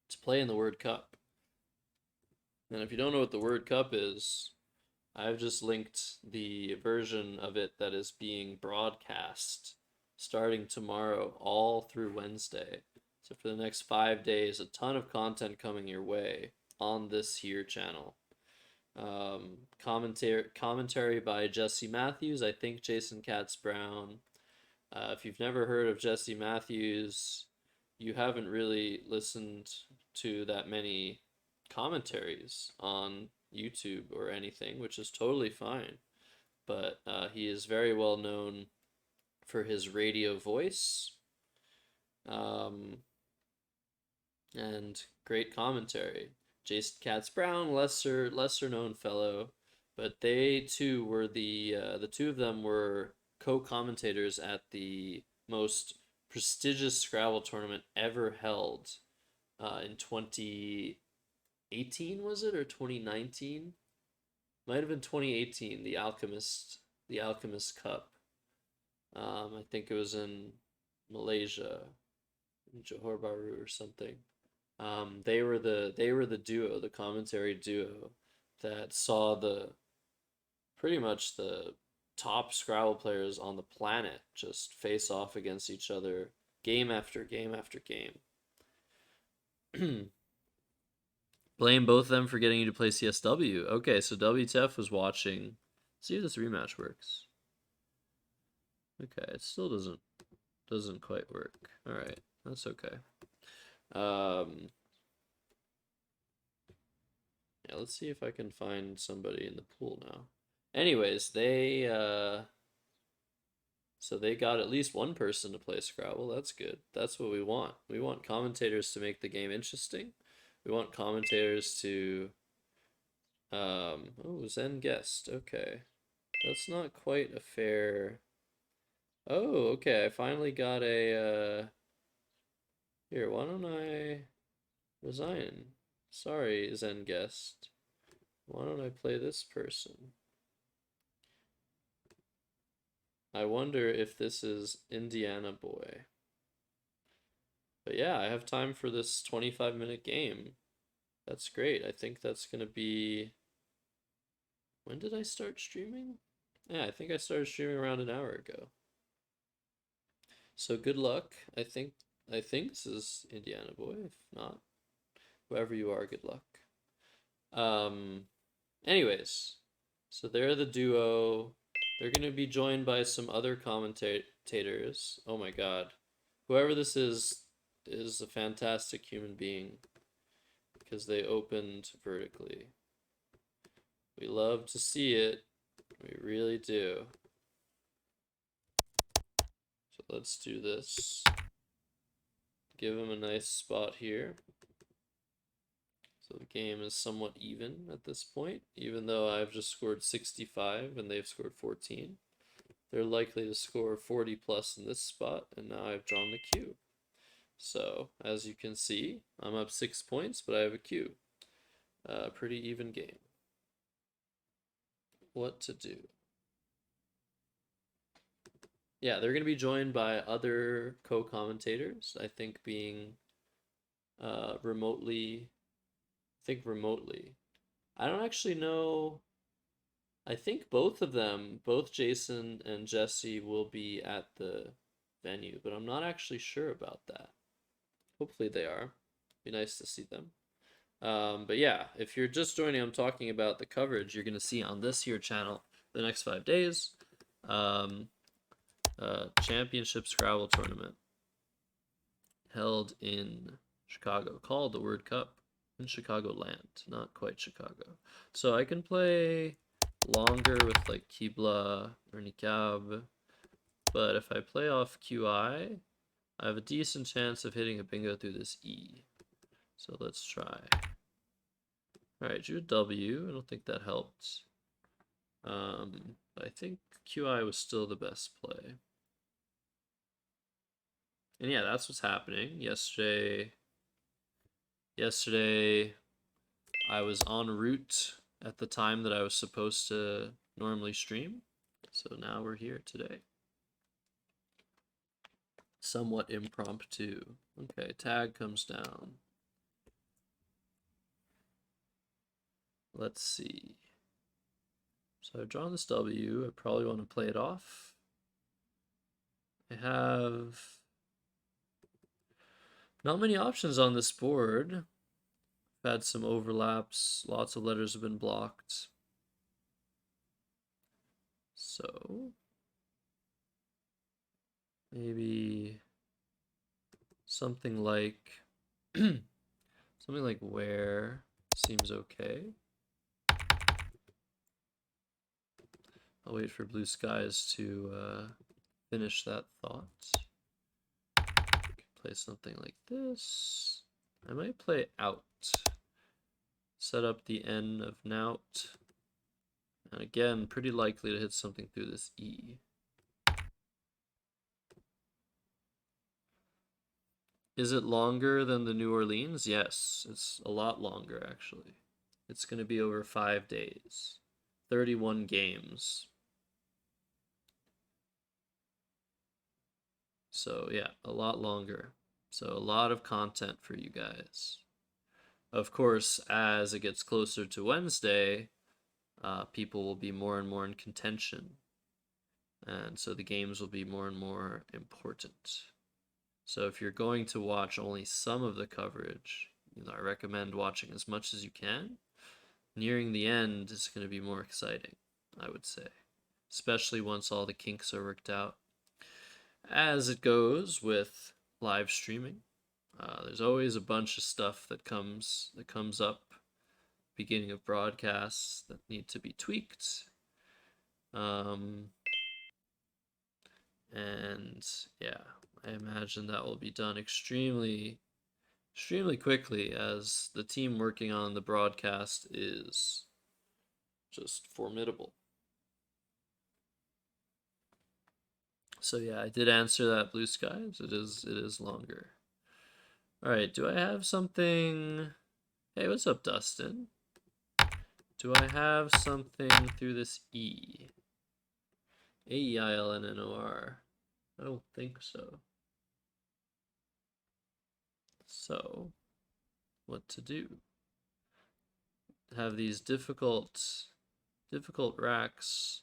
to play in the Word Cup. And if you don't know what the Word Cup is, I've just linked the version of it that is being broadcast starting tomorrow all through Wednesday. So for the next 5 days, a ton of content coming your way on this here channel. Commentary by Jesse Matthews. I think Jason Katz Brown. If you've never heard of Jesse Matthews, you haven't really listened to that many commentaries on YouTube or anything, which is totally fine. But he is very well known for his radio voice, and great commentary. Jason Katz Brown, lesser known fellow, but they too were the two of them were co-commentators at the most prestigious Scrabble tournament ever held in 2018, was it, or 2019? Might have been 2018, the Alchemist Cup. I think it was in Malaysia, in Johor Bahru or something. They were the duo, the commentary duo that saw the pretty much the top Scrabble players on the planet just face off against each other game after game after game. Blame both of them for getting you to play CSW. Okay, so WTF was watching. See if this rematch works. Okay, it still doesn't quite work. All right, that's okay. Yeah, let's see if I can find somebody in the pool now. Anyways, so they got at least one person to play Scrabble. That's good. That's what we want. We want commentators to make the game interesting. We want commentators to oh, Zen guest. Okay. That's not quite a fair. Oh, okay. I finally got a here, why don't I resign? Sorry, Zen guest. Why don't I play this person? I wonder if this is Indiana Boy. But yeah, I have time for this 25-minute game. That's great. I think that's going to be... When did I start streaming? Yeah, I think I started streaming around an hour ago. So good luck. I think this is Indiana Boy. If not, whoever you are, good luck. Anyways, so they're the duo. They're going to be joined by some other commentators. Oh my god. Whoever this is a fantastic human being because they opened vertically. We love to see it. We really do. So let's do this. Give him a nice spot here. So the game is somewhat even at this point, even though I've just scored 65 and they've scored 14. They're likely to score 40 plus in this spot, and now I've drawn the cue. So, as you can see, I'm up 6 points, but I have a cue. Pretty even game. What to do? Yeah, they're going to be joined by other co-commentators, I think being remotely. I don't actually know. I think both of them, both Jason and Jesse, will be at the venue, but I'm not actually sure about that. Hopefully they are. Be nice to see them. But yeah, if you're just joining, I'm talking about the coverage you're going to see on this here channel the next 5 days. Championship Scrabble tournament held in Chicago, called the Word Cup, in Chicagoland, not quite Chicago. So I can play longer with like Kibla or Nikab, but if I play off QI, I have a decent chance of hitting a bingo through this E. So let's try. Alright, drew a W. I don't think that helped. But I think QI was still the best play. And yeah, that's what's happening. Yesterday I was en route at the time that I was supposed to normally stream. So now we're here today. Somewhat impromptu. Okay, tag comes down. Let's see. So I've drawn this W. I probably want to play it off. I have not many options on this board. I've had some overlaps. Lots of letters have been blocked. So maybe something like something like where seems okay. I'll wait for blue skies to finish that thought. Play something like this. I might play out. Set up the N of Nout. And again, pretty likely to hit something through this E. Is it longer than the New Orleans? Yes, it's a lot longer actually. It's going to be over 5 days. 31 games. So yeah, a lot longer. So a lot of content for you guys. Of course, as it gets closer to Wednesday, people will be more and more in contention. And so the games will be more and more important. So if you're going to watch only some of the coverage, I recommend watching as much as you can. Nearing the end is going to be more exciting, I would say, especially once all the kinks are worked out. As it goes with live streaming, there's always a bunch of stuff that comes up beginning of broadcasts that need to be tweaked. And yeah, I imagine that will be done extremely quickly, as the team working on the broadcast is just formidable. So yeah, I did answer that, blue skies. It is longer. All right, do I have something? Hey, what's up, Dustin? Do I have something through this E? A-E-I-L-N-N-O-R. I don't think so. So, what to do? Have these difficult racks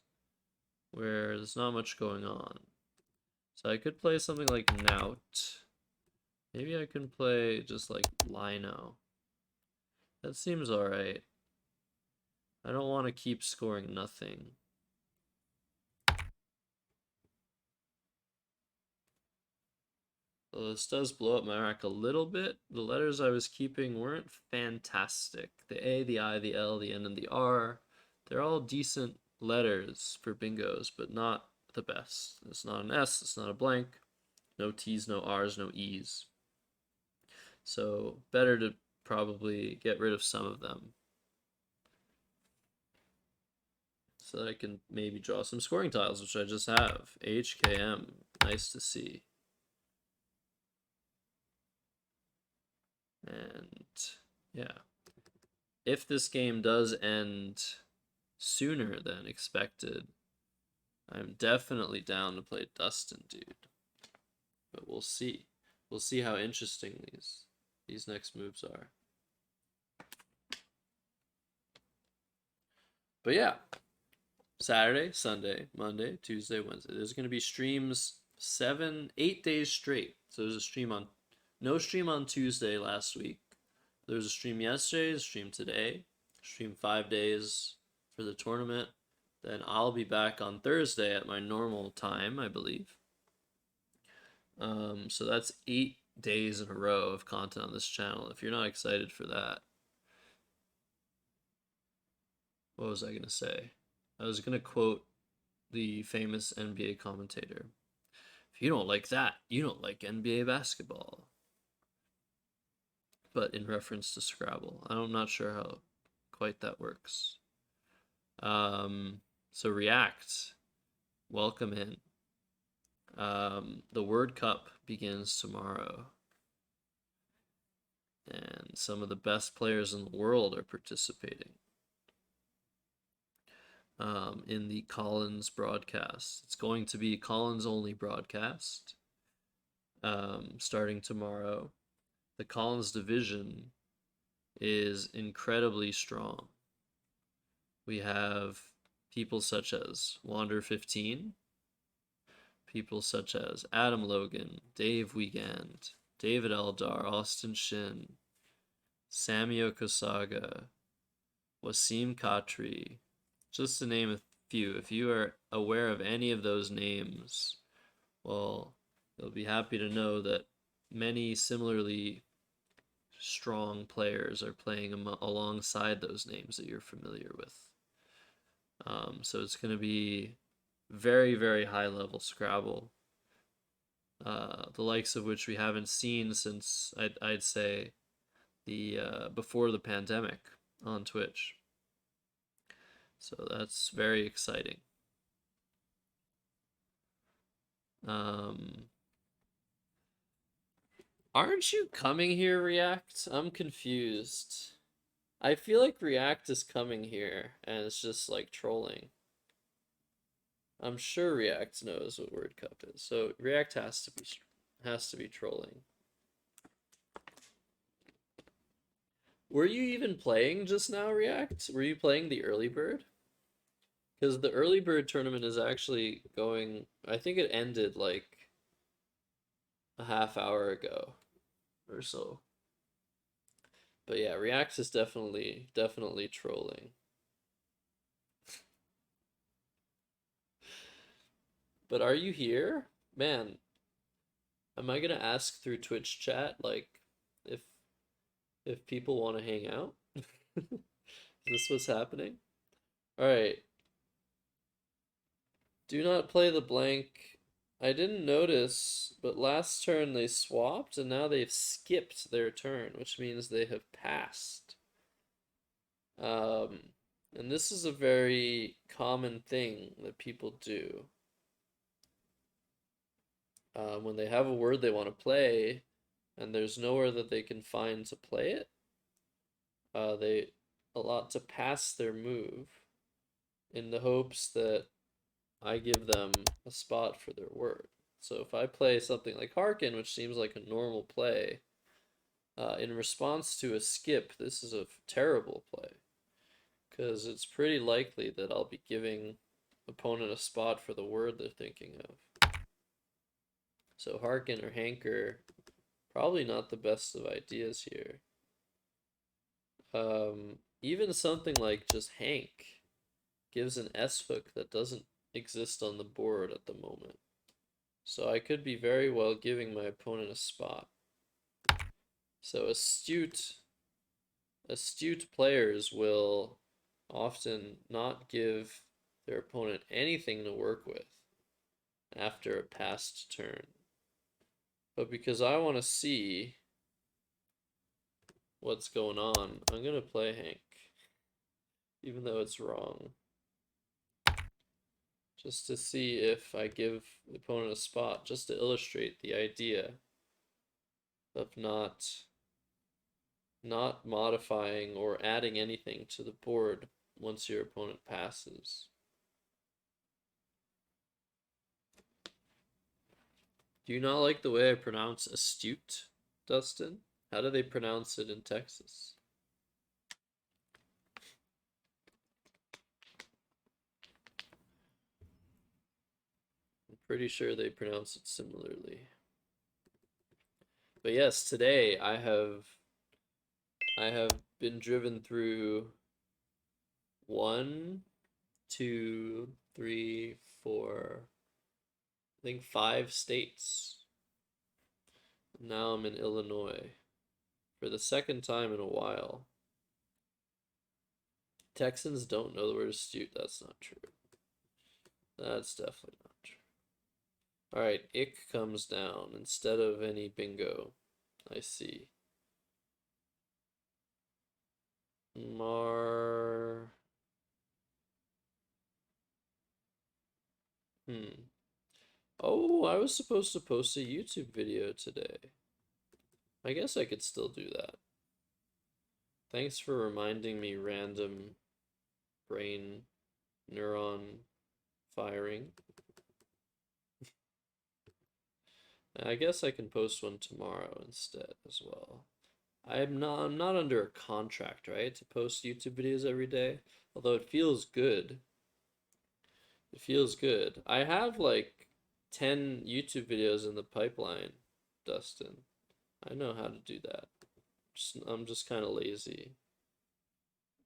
where there's not much going on. So I could play something like Nout. Maybe I can play just like Lino. That seems alright. I don't want to keep scoring nothing. So this does blow up my rack a little bit. The letters I was keeping weren't fantastic. The A, the I, the L, the N, and the R, they're all decent letters for bingos, but not the best. It's not an S, it's not a blank. No T's, no R's, no E's. So better to probably get rid of some of them, so that I can maybe draw some scoring tiles, which I just have. HKM, nice to see. And yeah, if this game does end sooner than expected, I'm definitely down to play Dustin, dude. But we'll see. We'll see how interesting these next moves are. But yeah, Saturday, Sunday, Monday, Tuesday, Wednesday. There's going to be streams 8 days straight. So there's a stream on, no stream on Tuesday last week. There was a stream yesterday, a stream today, stream 5 days for the tournament. Then I'll be back on Thursday at my normal time, I believe. So that's 8 days in a row of content on this channel. If you're not excited for that, what was I going to say? I was going to quote the famous NBA commentator. If you don't like that, you don't like NBA basketball. But in reference to Scrabble. I'm not sure how quite that works. So React, welcome in. The Word Cup begins tomorrow, and some of the best players in the world are participating in the Collins broadcast. It's going to be Collins only broadcast starting tomorrow. The Collins division is incredibly strong. We have people such as Wander15, people such as Adam Logan, Dave Wiegand, David Eldar, Austin Shin, Samio Kosaga, Wasim Khatri, just to name a few. If you are aware of any of those names, well, you'll be happy to know that many similarly strong players are playing alongside those names that you're familiar with. So it's going to be very, very high level Scrabble, the likes of which we haven't seen since I'd say the before the pandemic on Twitch. So that's very exciting. Aren't you coming here, React? I'm confused. I feel like React is coming here and it's just like trolling. I'm sure React knows what Word Cup is, so React has to be trolling. Were you even playing just now, React? Were you playing the early bird? Because the early bird tournament is actually going. I think it ended like a half hour ago or so. But yeah, React is definitely trolling. But are you here? Man, am I gonna ask through Twitch chat like if people want to hang out? Is this what's happening? All right. Do not play the blank. I didn't notice, but last turn they swapped and now they've skipped their turn, which means they have passed. And this is a very common thing that people do. When they have a word they want to play and there's nowhere that they can find to play it, they allot to pass their move in the hopes that I give them a spot for their word. So if I play something like Harken, which seems like a normal play, in response to a skip, this is a terrible play. Because it's pretty likely that I'll be giving opponent a spot for the word they're thinking of. So Harken or Hanker, probably not the best of ideas here. Even something like just Hank gives an S hook that doesn't exist on the board at the moment. So I could be very well giving my opponent a spot. So astute players will often not give their opponent anything to work with after a passed turn. But because I want to see what's going on, I'm going to play Hank, even though it's wrong. Just to see if I give the opponent a spot, just to illustrate the idea of not modifying or adding anything to the board once your opponent passes. Do you not like the way I pronounce astute, Dustin? How do they pronounce it in Texas? I'm pretty sure they pronounce it similarly. But yes, today I have been driven through 1, 2, 3, 4, I think 5 states. Now I'm in Illinois for the second time in a while. Texans don't know the word astute. That's not true. That's definitely not true. Alright, ick comes down instead of any bingo. I see. Mar... Oh, I was supposed to post a YouTube video today. I guess I could still do that. Thanks for reminding me, random brain neuron firing. I guess I can post one tomorrow instead as well. I'm not under a contract, right, to post YouTube videos every day, although it feels good. It feels good. I have like 10 YouTube videos in the pipeline, Dustin. I know how to do that. I'm just kind of lazy.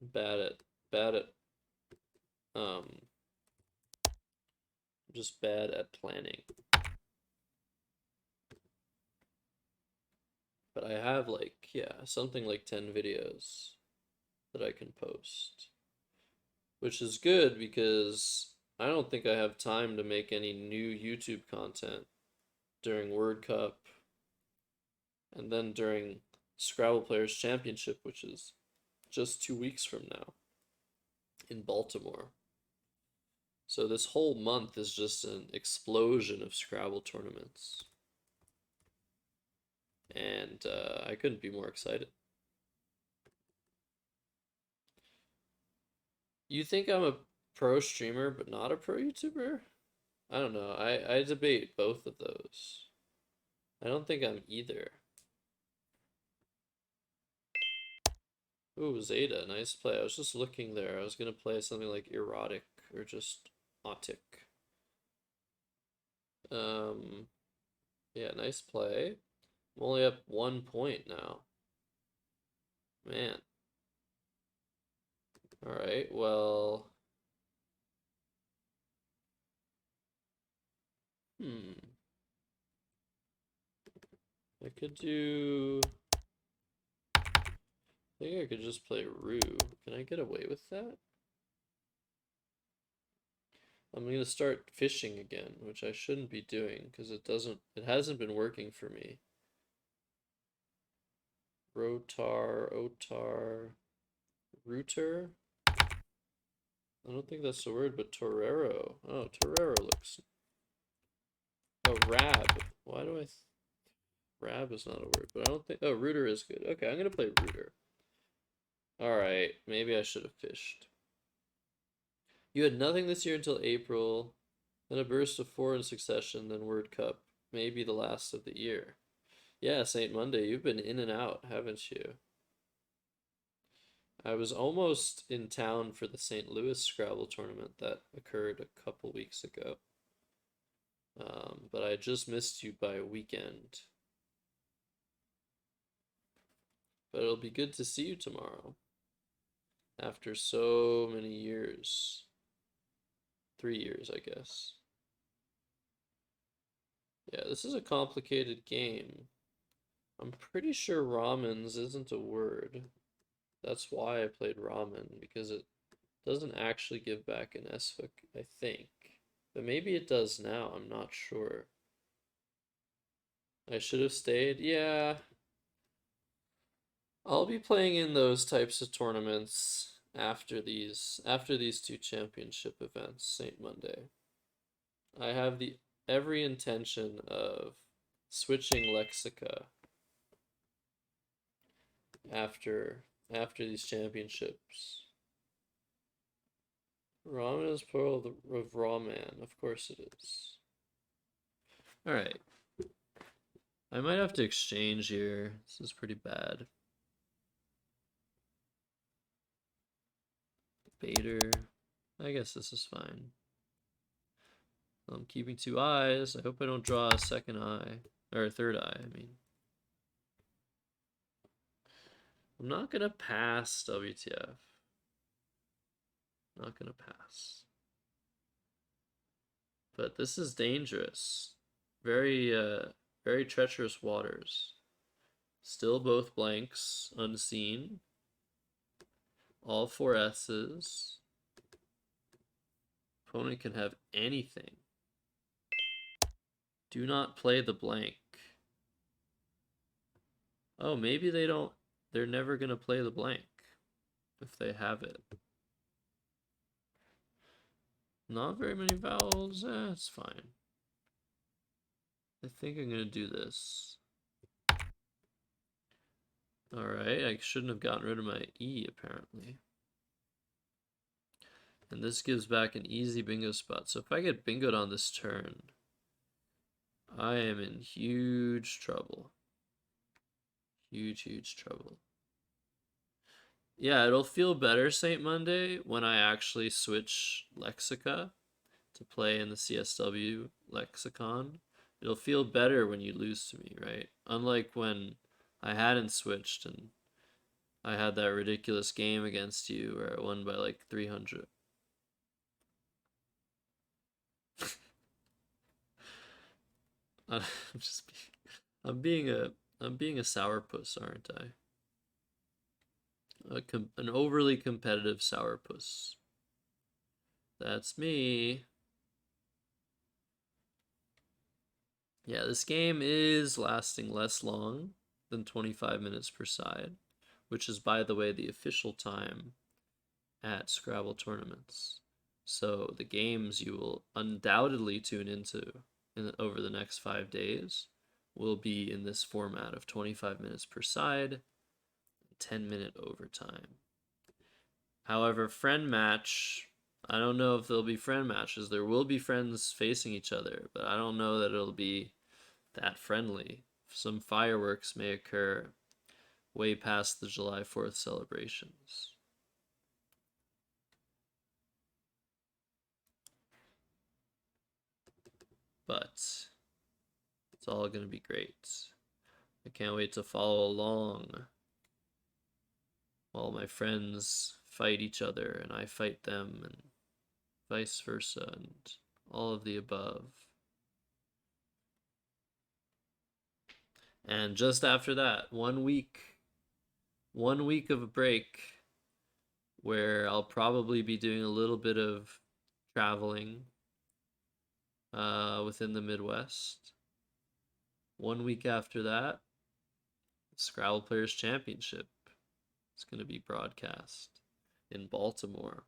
Bad at bad at um just bad at planning. But I have like, yeah, something like 10 videos that I can post, which is good because I don't think I have time to make any new YouTube content during World Cup and then during Scrabble Players Championship, which is just 2 weeks from now in Baltimore. So this whole month is just an explosion of Scrabble tournaments. And I couldn't be more excited. You think I'm a pro streamer but not a pro YouTuber? I don't know. I debate both of those. I don't think I'm either. Ooh, Zeta, nice play. I was just looking there. I was gonna play something like erotic or just autic. Yeah, nice play. I'm only up 1 point now. Man. Alright, well. I could do. I think I could just play Rue. Can I get away with that? I'm gonna start fishing again, which I shouldn't be doing because it hasn't been working for me. Rotar, Otar, Rooter? I don't think that's the word, but Torero. Oh, Torero looks. Oh, Rab. Why do I. Rab is not a word, but I don't think. Oh, Rooter is good. Okay, I'm gonna play Rooter. Alright, maybe I should have fished. You had nothing this year until April, then a burst of four in succession, then World Cup. Maybe the last of the year. Yeah, Saint Monday, you've been in and out, haven't you? I was almost in town for the St. Louis Scrabble tournament that occurred a couple weeks ago. But I just missed you by a weekend. But it'll be good to see you tomorrow. After so many years. 3 years, I guess. Yeah, this is a complicated game. I'm pretty sure ramens isn't a word. That's why I played ramen, because it doesn't actually give back an SFIC, I think. But maybe it does now, I'm not sure. I should have stayed. Yeah. I'll be playing in those types of tournaments after these two championship events, St. Monday. I have the every intention of switching lexica after these championships. Ramen is plural of raw man. Of course it is. Alright. I might have to exchange here. This is pretty bad. Bader. I guess this is fine. I'm keeping 2 eyes. I hope I don't draw a second eye. Or a third eye, I mean. I'm not gonna pass WTF. Not gonna pass. But this is dangerous. Very treacherous waters. Still both blanks, unseen. All 4 S's. Opponent can have anything. Do not play the blank. Oh, maybe they're never gonna play the blank if they have it. Not very many vowels, it's fine. I think I'm gonna do this. Alright, I shouldn't have gotten rid of my E, apparently. And this gives back an easy bingo spot. So if I get bingoed on this turn, I am in huge trouble. Huge trouble. Yeah, it'll feel better, St. Monday, when I actually switch lexica to play in the CSW lexicon. It'll feel better when you lose to me, right? Unlike when I hadn't switched and I had that ridiculous game against you where I won by like 300. I'm just I'm being a I'm being a sourpuss, aren't I? An overly competitive sourpuss. That's me. Yeah, this game is lasting less long than 25 minutes per side, which is, by the way, the official time at Scrabble tournaments. So the games you will undoubtedly tune into over the next 5 days will be in this format of 25 minutes per side, 10-minute overtime. However, friend match, I don't know if there'll be friend matches. There will be friends facing each other, but I don't know that it'll be that friendly. Some fireworks may occur way past the July 4th celebrations. But it's all going to be great. I can't wait to follow along while my friends fight each other and I fight them and vice versa and all of the above. And just after that, 1 week of a break where I'll probably be doing a little bit of traveling within the Midwest. 1 week after that, Scrabble Players Championship is going to be broadcast in Baltimore.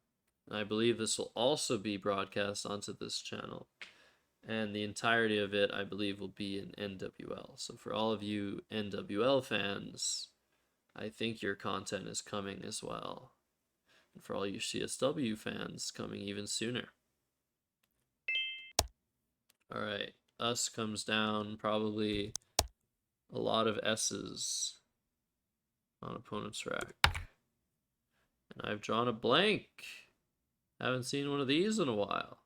And I believe this will also be broadcast onto this channel. And the entirety of it, I believe, will be in NWL. So for all of you NWL fans, I think your content is coming as well. And for all you CSW fans, coming even sooner. All right, us comes down, probably a lot of S's on opponent's rack. And I've drawn a blank. Haven't seen one of these in a while.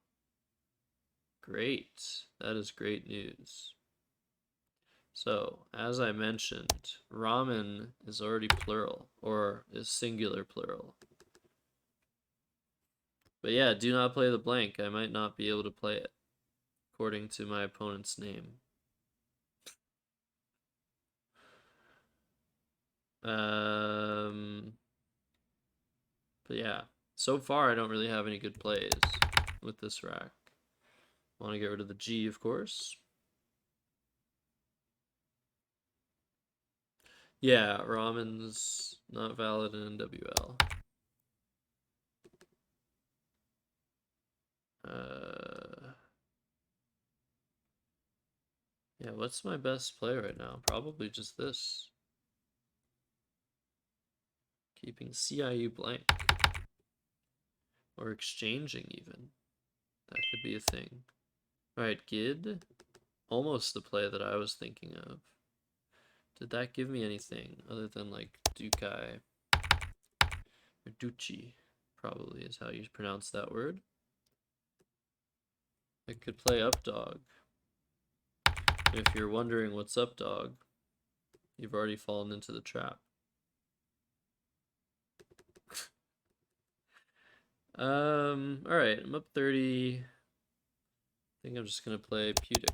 Great. That is great news. So, as I mentioned, ramen is already plural, or is singular plural. But yeah, do not play the blank. I might not be able to play it, according to my opponent's name. But yeah, so far I don't really have any good plays with this rack. Want to get rid of the G, of course. Yeah, ramen's not valid in NWL. Yeah, what's my best play right now? Probably just this. Keeping CIU blank. Or exchanging even. That could be a thing. Alright, Gid. Almost the play that I was thinking of. Did that give me anything other than like Dukai? Or Ducci, probably is how you pronounce that word. I could play up dog. If you're wondering what's up dog, you've already fallen into the trap. Alright, I'm up 30. I think I'm just gonna play Pudic.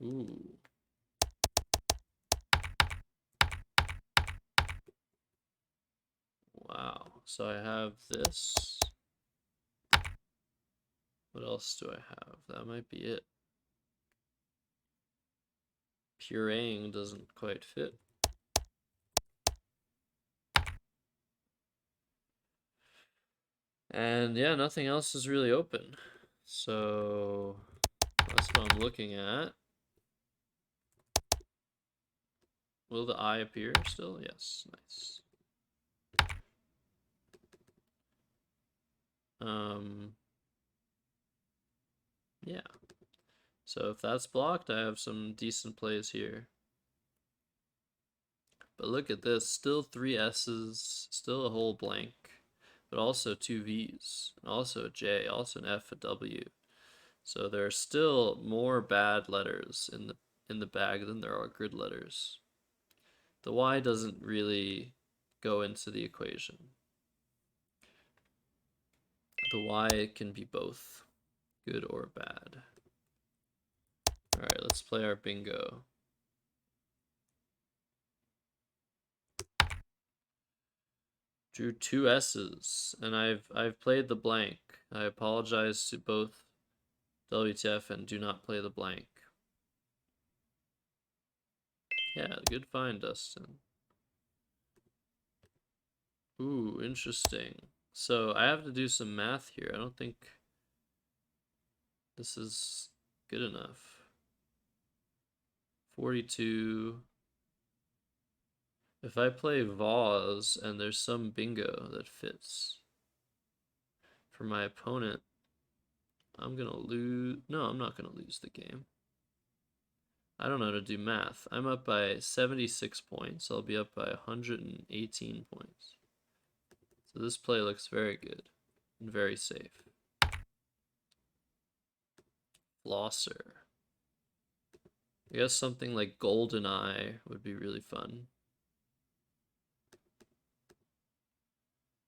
Ooh. Wow. So I have this. What else do I have? That might be it. Pureeing doesn't quite fit. And yeah, nothing else is really open. So that's what I'm looking at. Will the eye appear still? Yes, nice. Yeah. So if that's blocked, I have some decent plays here. But look at this, still 3 S's, still a whole blank. but also two V's, and also a J, also an F, a W. So there are still more bad letters in the bag than there are good letters. The Y doesn't really go into the equation. The Y can be both good or bad. All right, let's play our bingo. Drew two S's, and I've played the blank. I apologize to both WTF and do not play the blank. Yeah, good find, Dustin. Ooh, interesting. So I have to do some math here. I don't think this is good enough. 42. If I play Vase and there's some bingo that fits for my opponent, I'm gonna lose. No, I'm not gonna lose the game. I don't know how to do math. I'm up by 76 points. I'll be up by 118 points. So this play looks very good and very safe. Flosser. I guess something like GoldenEye would be really fun.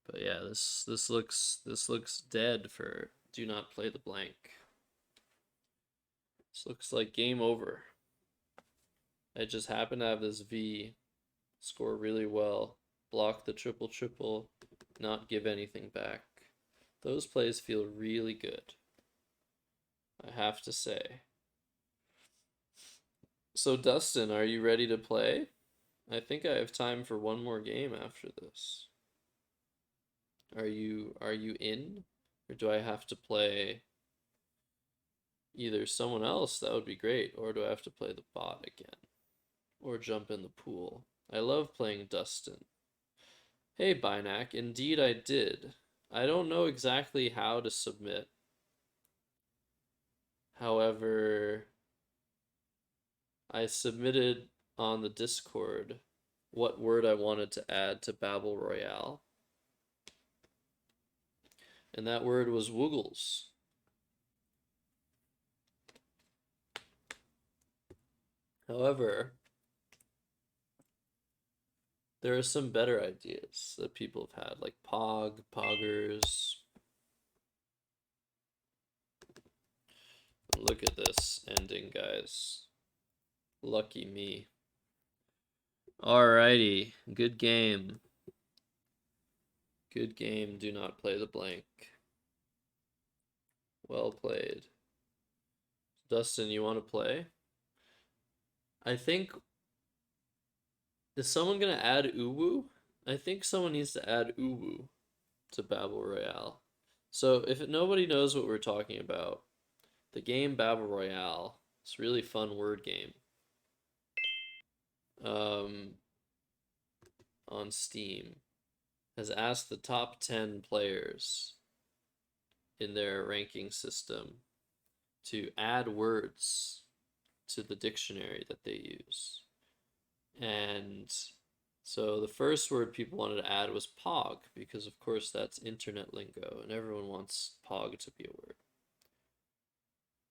But yeah, this looks dead for do not play the blank. This looks like game over. I just happen to have this V score really well, block the triple triple, not give anything back. Those plays feel really good, I have to say. So Dustin, are you ready to play? I think I have time for one more game after this. Are you in? Or do I have to play either someone else, that would be great, or do I have to play the bot again? Or jump in the pool? I love playing Dustin. Hey Binac, indeed I did. I don't know exactly how to submit. However, I submitted on the Discord what word I wanted to add to Babel Royale. And that word was woogles. However, there are some better ideas that people have had, like Pog, Poggers. Look at this ending, guys. Lucky me. Alrighty, good game. Good game, do not play the blank. Well played. Dustin, you want to play? I think... Is someone going to add Uwu? I think someone needs to add Uwu to Babel Royale. So if nobody knows what we're talking about, the game Babel Royale, it's a really fun word game. On Steam, has asked the top 10 players in their ranking system to add words to the dictionary that they use. And so the first word people wanted to add was Pog, because of course that's internet lingo and everyone wants Pog to be a word.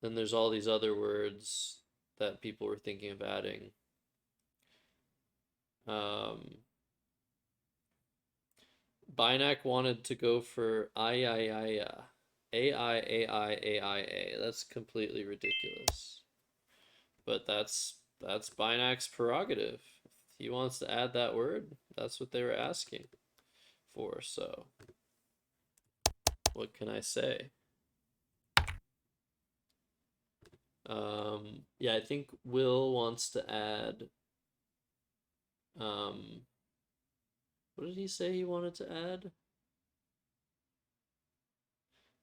Then there's all these other words that people were thinking of adding. Binac wanted to go for Aiaiaia. A-I-A-I-A-I-A. That's completely ridiculous. But that's Binac's prerogative. If he wants to add that word, that's what they were asking for, so what can I say? Yeah, I think Will wants to add what did he say he wanted to add?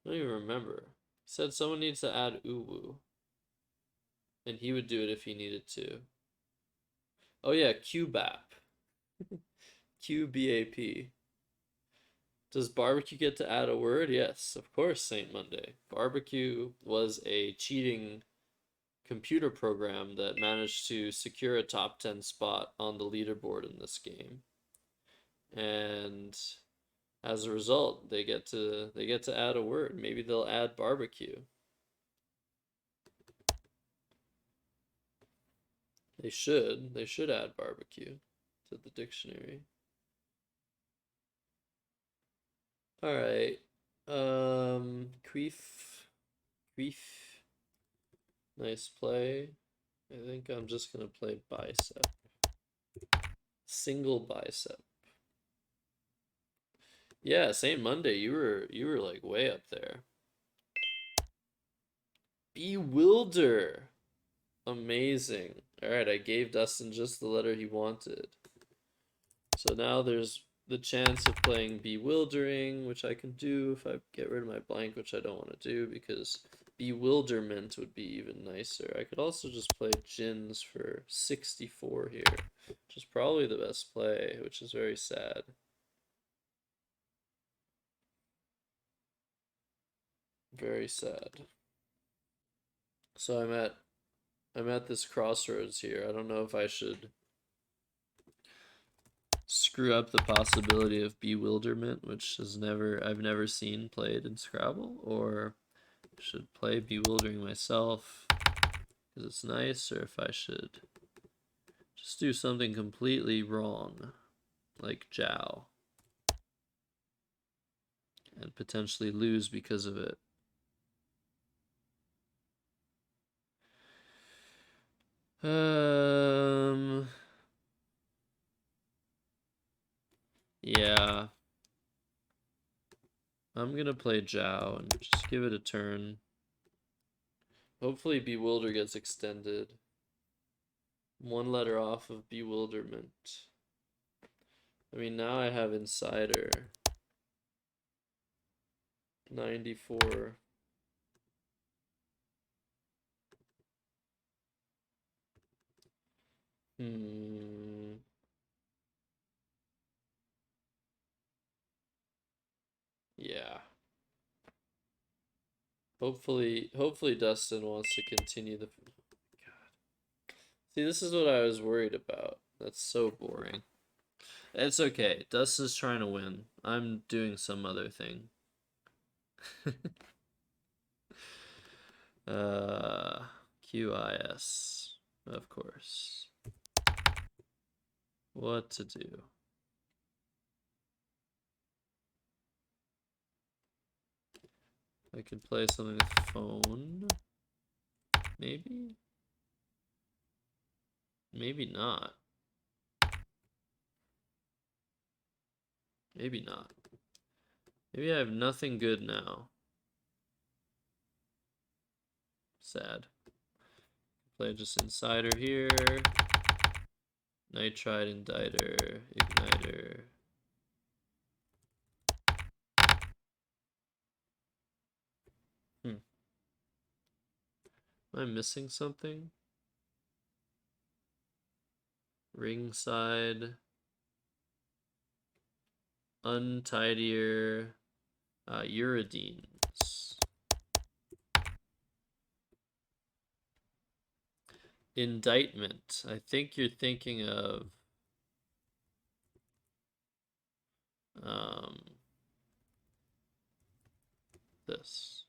I don't even remember. He said someone needs to add Uwu. And he would do it if he needed to. Oh yeah, QBAP. QBAP. Does barbecue get to add a word? Yes, of course, Saint Monday. Barbecue was a cheating computer program that managed to secure a top 10 spot on the leaderboard in this game. And As a result, they get to add a word. Maybe they'll add barbecue. They should. They should add barbecue to the dictionary. All right. Queef. Queef. Nice play. I think I'm just gonna play bicep. Single bicep. Yeah, Saint Monday, you were like way up there. Bewilder. Amazing. All right, I gave Dustin just the letter he wanted. So now there's the chance of playing Bewildering, which I can do if I get rid of my blank, which I don't want to do because Bewilderment would be even nicer. I could also just play Gins for 64 here, which is probably the best play, which is very sad. Very sad. So I'm at this crossroads here. I don't know if I should screw up the possibility of Bewilderment, which I've never seen played in Scrabble, or should play Bewildering myself because it's nice, or if I should just do something completely wrong, like Jow, and potentially lose because of it. Yeah. I'm gonna play Jow and just give it a turn. Hopefully Bewilder gets extended. One letter off of Bewilderment. I mean, now I have Insider. 94. Yeah. Hopefully Dustin wants to continue the. God. See, this is what I was worried about. That's so boring. It's okay. Dustin's trying to win. I'm doing some other thing. QIS, of course. What to do? I could play something with phone. Maybe? Maybe not. Maybe not. Maybe I have nothing good now. Sad. Play just Insider here. Nitride, Inditer, Igniter. Am I missing something? Ringside. Untidier. Uridines. Indictment. I think you're thinking of this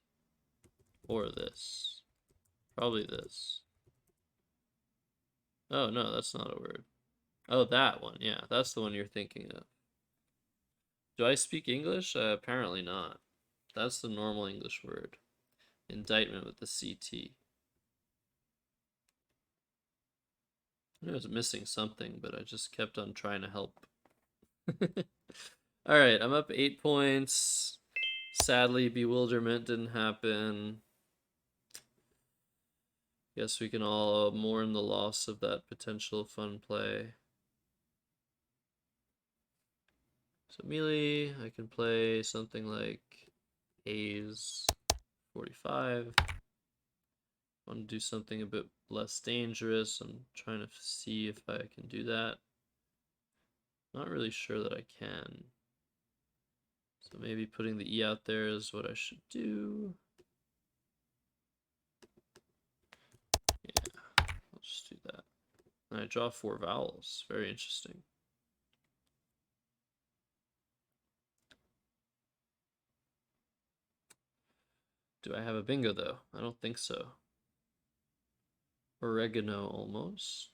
or this. Probably this. Oh no, that's not a word. Oh, that one. Yeah, that's the one you're thinking of. Do I speak English? Apparently not. That's the normal English word. Indictment with the CT. I was missing something, but I just kept on trying to help. All right, I'm up 8 points. Sadly, Bewilderment didn't happen. Guess we can all mourn the loss of that potential fun play. So melee, I can play something like Haze 45. I want to do something a bit less dangerous. I'm trying to see if I can do that. Not really sure that I can. So maybe putting the E out there is what I should do. Yeah, I'll just do that. And I draw 4 vowels. Very interesting. Do I have a bingo though? I don't think so. Oregano almost.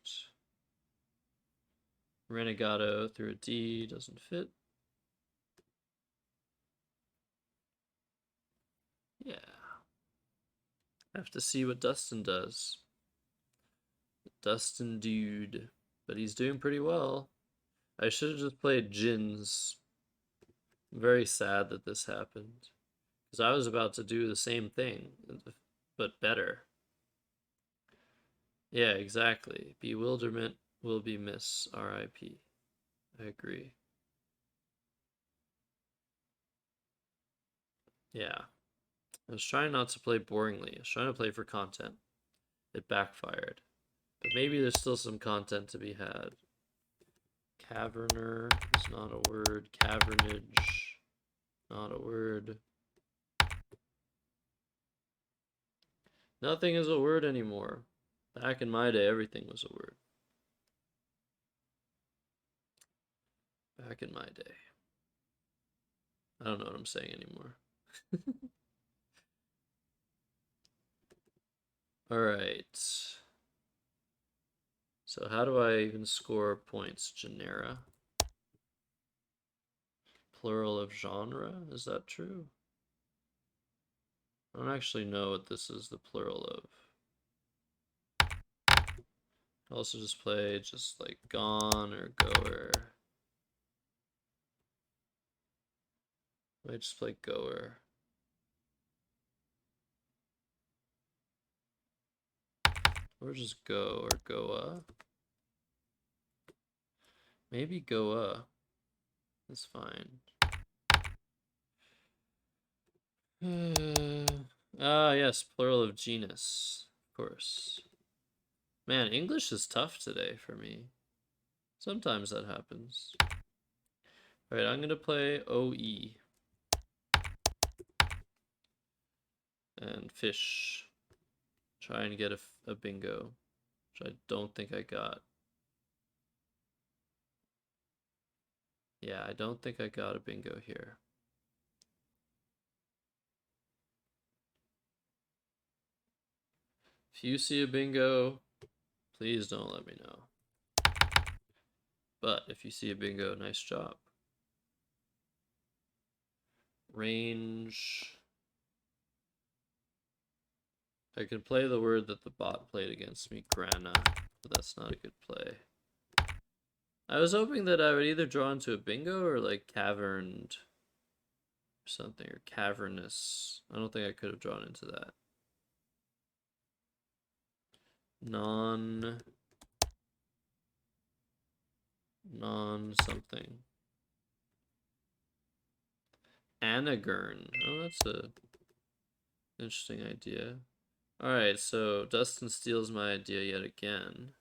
Renegado through a D doesn't fit. Yeah. I have to see what Dustin does. Dustin dude. But he's doing pretty well. I should have just played Jins. I'm very sad that this happened. Because I was about to do the same thing, but better. Yeah, exactly. Bewilderment will be miss. R.I.P. I agree. Yeah. I was trying not to play boringly. I was trying to play for content. It backfired. But maybe there's still some content to be had. Caverner is not a word. Cavernage, not a word. Nothing is a word anymore. Back in my day, everything was a word. Back in my day. I don't know what I'm saying anymore. Alright. So how do I even score points? Genera. Plural of genre? Is that true? I don't actually know what this is the plural of. I'll also just play just like gone or goer. I just play goer. Or just go or goa. Maybe goa. That's fine. Ah, yes, plural of genus. Of course. Man, English is tough today for me. Sometimes that happens. Alright, I'm gonna play OE. And fish. Try and get a bingo. Which I don't think I got. Yeah, I don't think I got a bingo here. If you see a bingo, please don't let me know. But if you see a bingo, nice job. Range. I can play the word that the bot played against me, grana, but that's not a good play. I was hoping that I would either draw into a bingo or like caverned or something, or cavernous. I don't think I could have drawn into that. Non something. Anagurn. Oh, that's a interesting idea. Alright, so Dustin steals my idea yet again.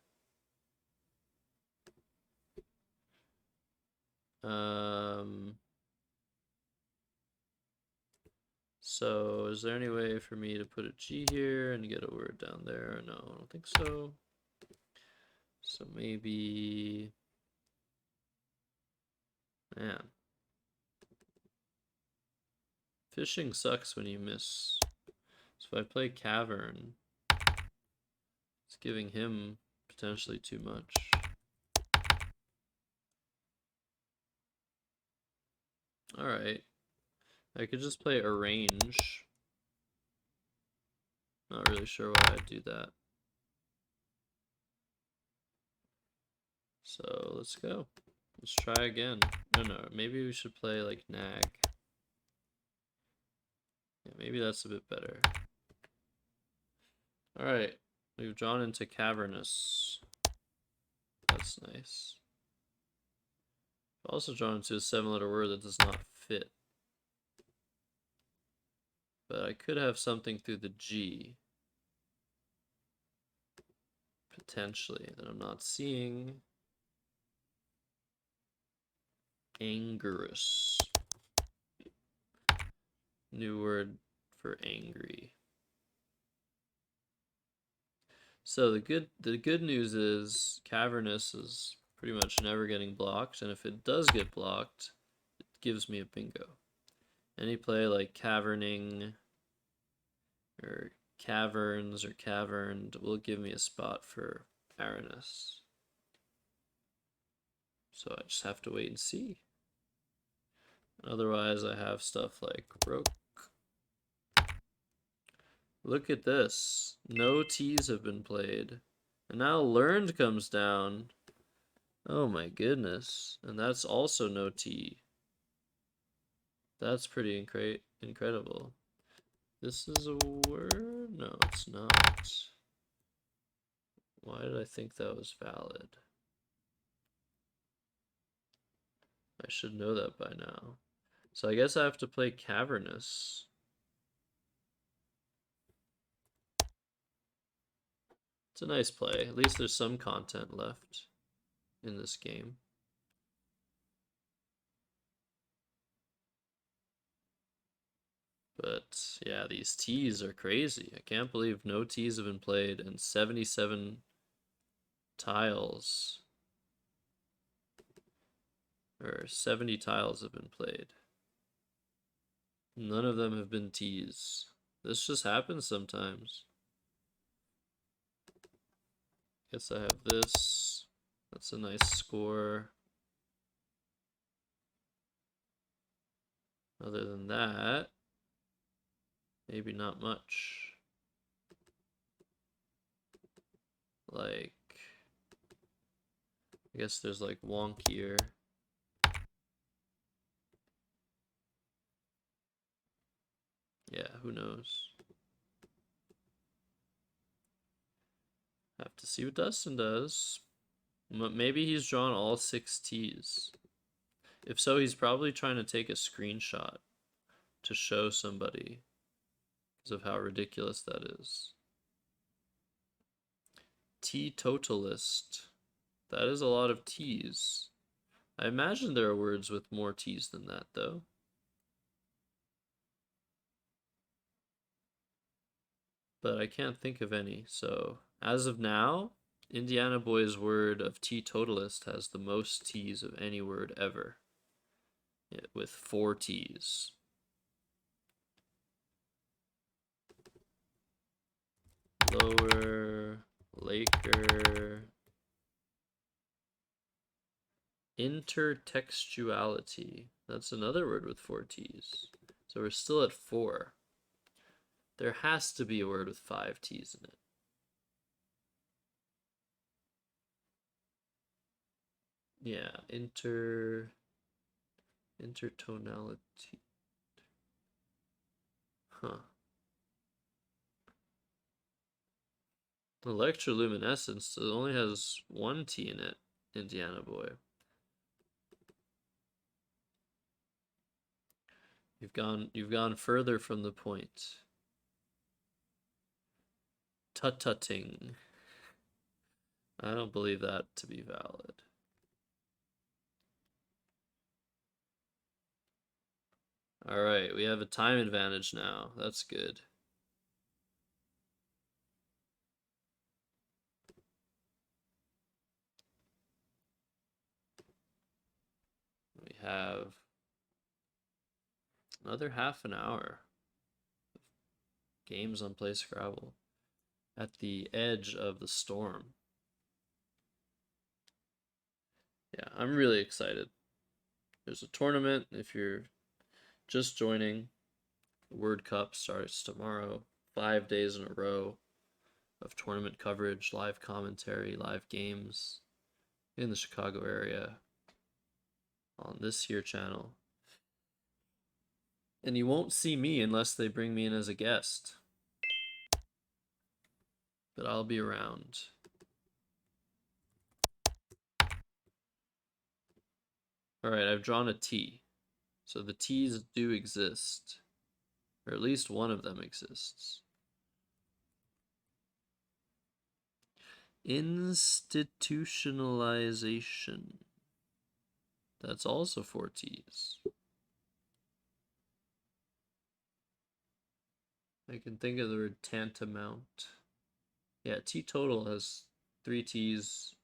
So is there any way for me to put a G here and get a word down there? No, I don't think so. So maybe, man, fishing sucks when you miss. So if I play cavern, it's giving him potentially too much. Alright. I could just play arrange. Not really sure why I'd do that. So let's go. Let's try again. No, maybe we should play like nag. Yeah, maybe that's a bit better. Alright, we've drawn into cavernous. That's nice. I've also drawn into a 7-letter word that does not fit. But I could have something through the G. Potentially, that I'm not seeing. Angerous. New word for angry. So the good news is cavernous is pretty much never getting blocked, and if it does get blocked, it gives me a bingo. Any play like caverning, or caverns or caverned will give me a spot for Aranus. So I just have to wait and see. Otherwise, I have stuff like Roke. Look at this. No T's have been played. And now Learned comes down. Oh my goodness. And that's also no T. That's pretty incredible. This is a word? No, it's not. Why did I think that was valid? I should know that by now. So I guess I have to play Cavernous. It's a nice play. At least there's some content left in this game. But yeah, these T's are crazy. I can't believe no T's have been played and 77 tiles, or 70 tiles have been played. None of them have been T's. This just happens sometimes. Guess I have this. That's a nice score. Other than that, maybe not much. Like, I guess there's like wonkier. Yeah, who knows? Have to see what Dustin does. Maybe he's drawn all 6 T's. If so, he's probably trying to take a screenshot to show somebody because of how ridiculous that is. Teetotalist. That is a lot of T's. I imagine there are words with more T's than that, though. But I can't think of any. So, as of now, Indiana Boy's word of teetotalist has the most T's of any word ever, with 4 T's. Lower, Laker, intertextuality. That's another word with 4 T's. So we're still at 4. There has to be a word with 5 T's in it. Yeah, intertonality. Huh. Electroluminescence only has 1 T in it, Indiana Boy. You've gone further from the point. Tut-tutting. I don't believe that to be valid. Alright, we have a time advantage now. That's good. We have another half an hour of games on Play Scrabble at the edge of the storm. Yeah, I'm really excited. There's a tournament if you're just joining. The Word Cup starts tomorrow. 5 days in a row of tournament coverage, live commentary, live games in the Chicago area on this here channel. And you won't see me unless they bring me in as a guest. But I'll be around. Alright, I've drawn a T. So the T's do exist. Or at least one of them exists. Institutionalization. That's also 4 T's. I can think of the word tantamount. Yeah, teetotal has 3 T's.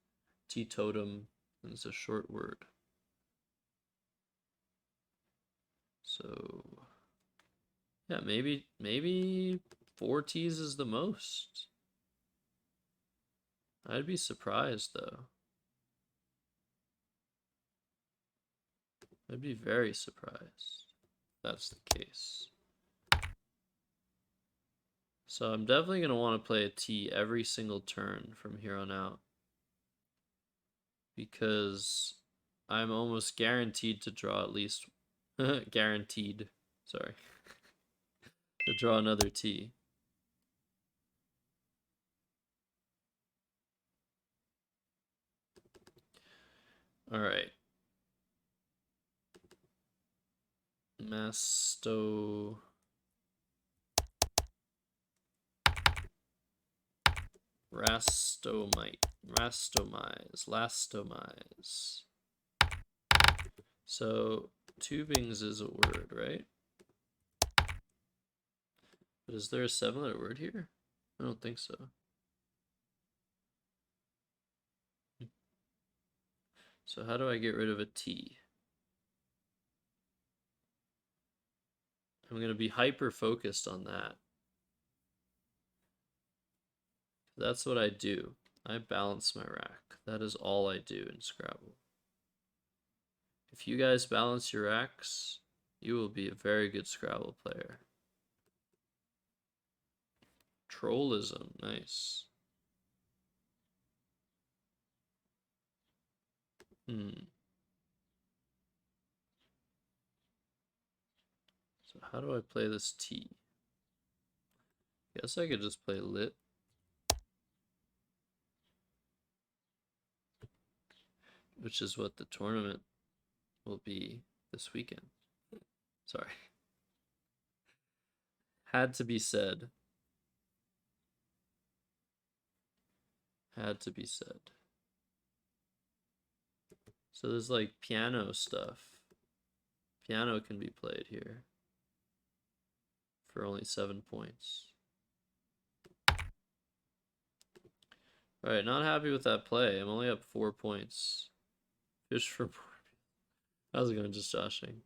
Teetotum, and it's a short word. So, yeah, maybe 4 T's is the most. I'd be surprised though. I'd be very surprised if that's the case. So I'm definitely going to want to play a T every single turn from here on out, because I'm almost guaranteed to draw at least guaranteed, sorry, to draw another T. All right. Mastomite. Lastomize. So tubings is a word, right? But is there a 7-letter word here? I don't think so. So how do I get rid of a T? I'm going to be hyper focused on that. That's what I do. I balance my rack. That is all I do in Scrabble. If you guys balance your racks, you will be a very good Scrabble player. Trollism, nice. So how do I play this T? Guess I could just play lit. Which is what the tournament will be this weekend. Sorry. Had to be said. Had to be said. So there's like piano stuff. Piano can be played here for only 7 points. Alright, not happy with that play. I'm only up 4 points. Fish for I was going just joshing.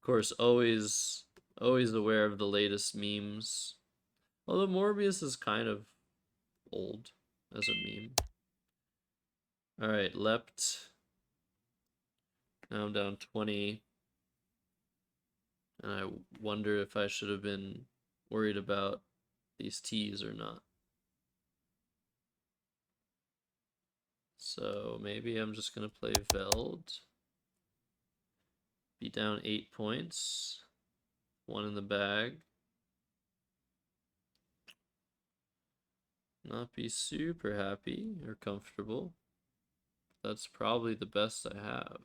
Of course, always aware of the latest memes. Although Morbius is kind of old as a meme. Alright, leapt. Now I'm down 20. And I wonder if I should have been worried about these T's or not. So maybe I'm just going to play Veld. Be down 8 points. 1 in the bag. Not be super happy or comfortable. That's probably the best I have.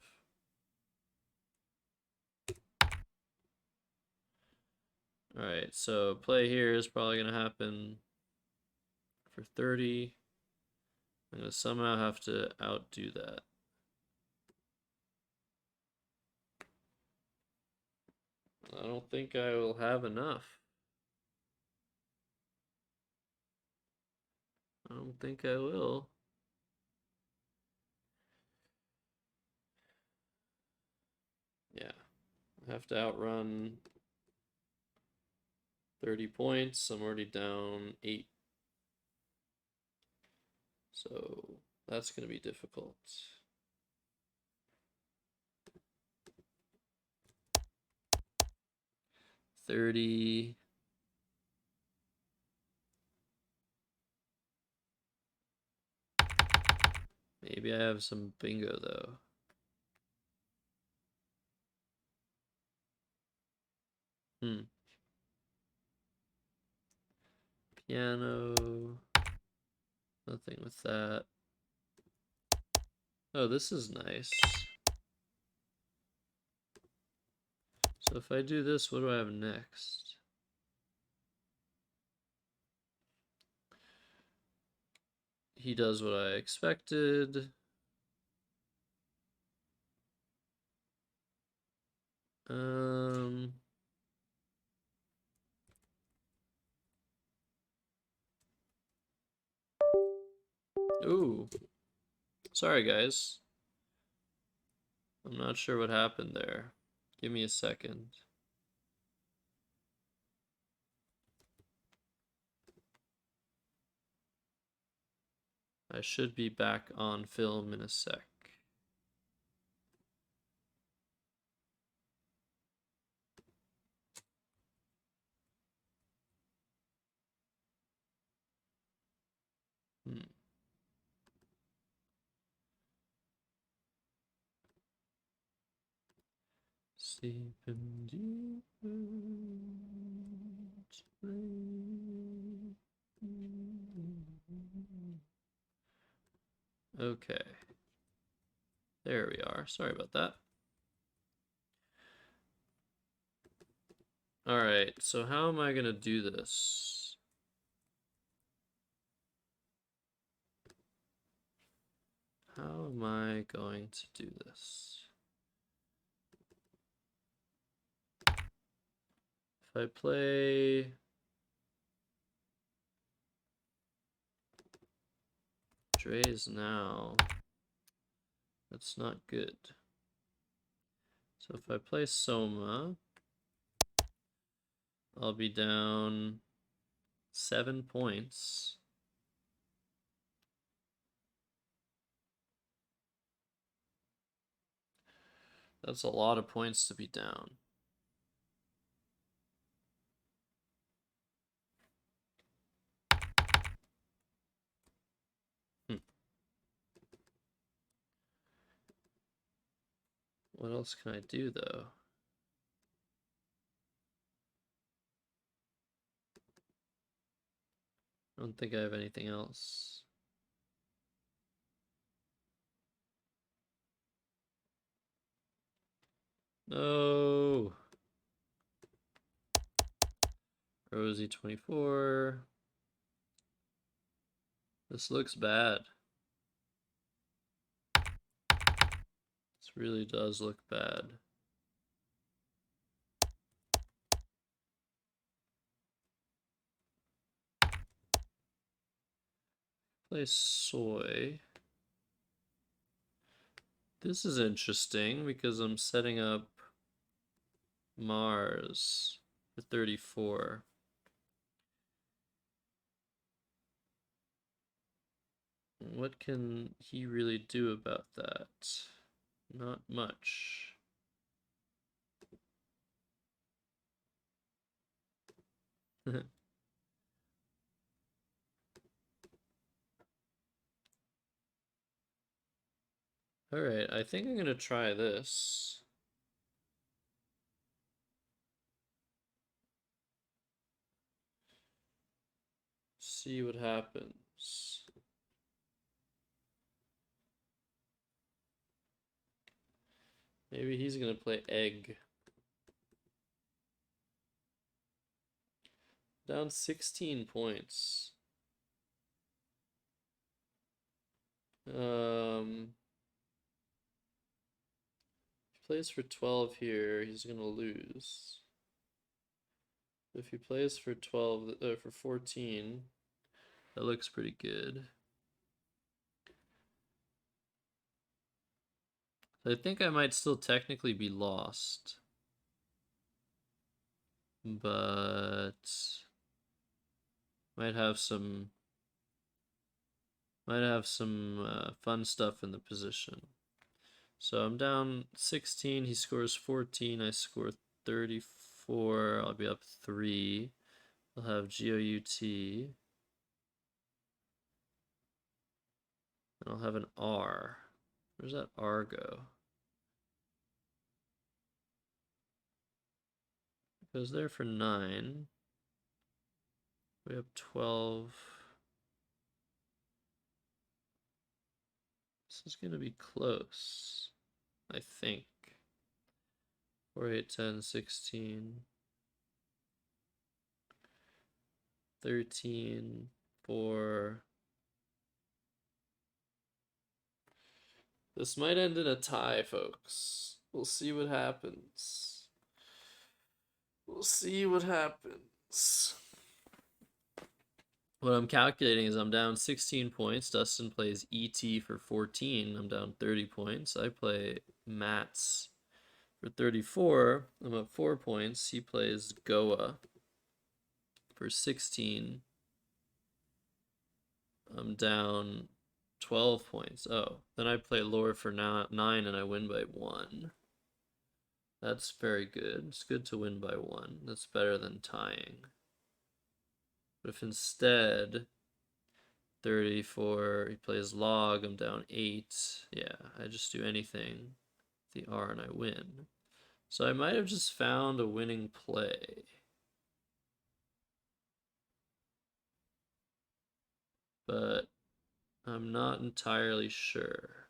Alright, so play here is probably going to happen for 30. I'm going to somehow have to outdo that. I don't think I will have enough. I don't think I will. Yeah, I have to outrun 30 points. I'm already down 8. So that's going to be difficult. $30. Maybe I have some bingo though. Piano. Nothing with that. Oh, this is nice. So if I do this, what do I have next? He does what I expected. Ooh. Sorry, guys. I'm not sure what happened there. Give me a second. I should be back on film in a sec. Sleeping deeper. Okay. There we are. Sorry about that. Alright, so how am I going to do this? How am I going to do this? If I play Dre's now, that's not good. So if I play Soma, I'll be down 7 points. That's a lot of points to be down. What else can I do, though? I don't think I have anything else. No. Rosie 24. This looks bad. This really does look bad. Play soy. This is interesting because I'm setting up Mars for 34. What can he really do about that? Not much. Alright, I think I'm gonna try this. See what happens. Maybe he's gonna play egg. Down 16 points. If he plays for 12 here, he's gonna lose. If he plays for 12, for 14, that looks pretty good. I think I might still technically be lost, but might have some fun stuff in the position. So I'm down 16, he scores 14, I score 34, I'll be up 3. I'll have GOUT. And I'll have an R. Where's that R go? It goes there for 9. We have 12. This is going to be close, I think. 4, 8, 10, 16, 13, 4. This might end in a tie, folks. We'll see what happens. We'll see what happens. What I'm calculating is I'm down 16 points. Dustin plays ET for 14. I'm down 30 points. I play Mats for 34. I'm up 4 points. He plays Goa for 16. I'm down 12 points. Oh, then I play lore for 9 and I win by 1. That's very good. It's good to win by 1. That's better than tying. But if instead 34, he plays log, I'm down 8. Yeah, I just do anything, the R, and I win. So I might have just found a winning play. But I'm not entirely sure.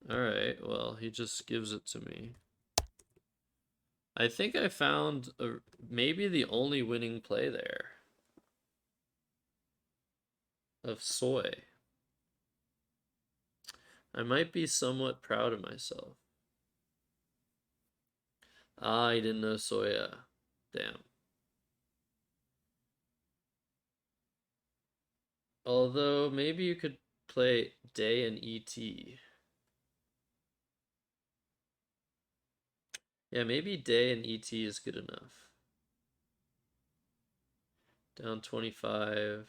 Alright, well, he just gives it to me. I think I found maybe the only winning play there of soy. I might be somewhat proud of myself. Ah, I didn't know soya. Damn. Although, maybe you could play day and ET. Yeah, maybe day and ET is good enough. Down 25.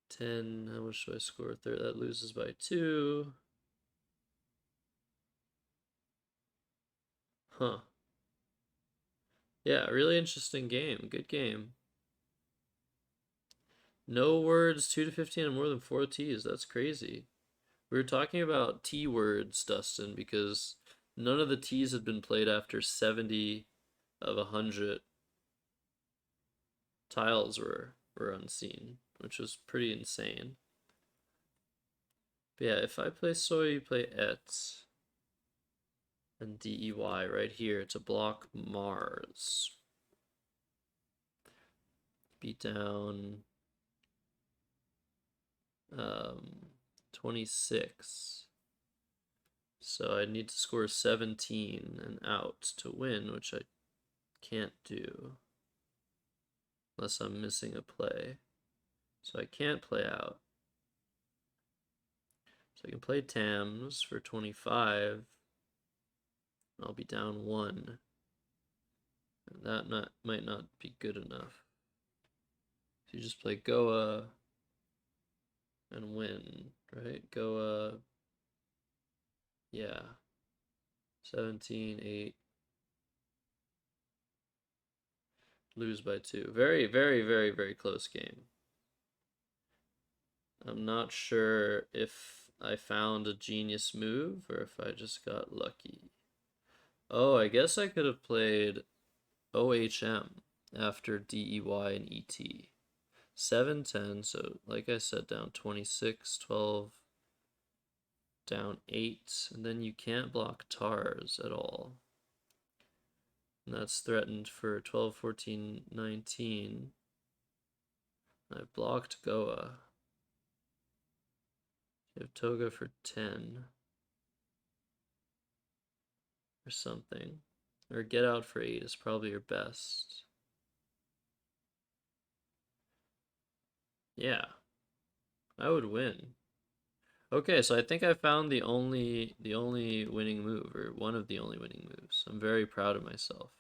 10. How much do I score? Third, that loses by 2. Huh. Yeah, really interesting game. Good game. No words, 2 to 15 and more than 4 T's. That's crazy. We were talking about T words, Dustin, because none of the T's had been played after 70 of 100 tiles were unseen, which was pretty insane. But yeah, if I play soy, you play et. And DEY right here to block Mars. Beat down 26. So I need to score 17 and out to win, which I can't do unless I'm missing a play. So I can't play out. So I can play Tams for 25. I'll be down 1. And that might not be good enough. So you just play Goa and win, right? Goa, yeah. 17, 8. Lose by 2. Very, very, very, very close game. I'm not sure if I found a genius move or if I just got lucky. Oh, I guess I could have played OHM after DEY and ET. 7, 10, so like I said, down 26, 12, down 8, and then you can't block TARS at all. And that's threatened for 12, 14, 19. I've blocked Goa. You have Toga for 10. Or something. Or get out for 8 is probably your best. Yeah. I would win. Okay, so I think I found the only winning move, or one of the only winning moves. I'm very proud of myself.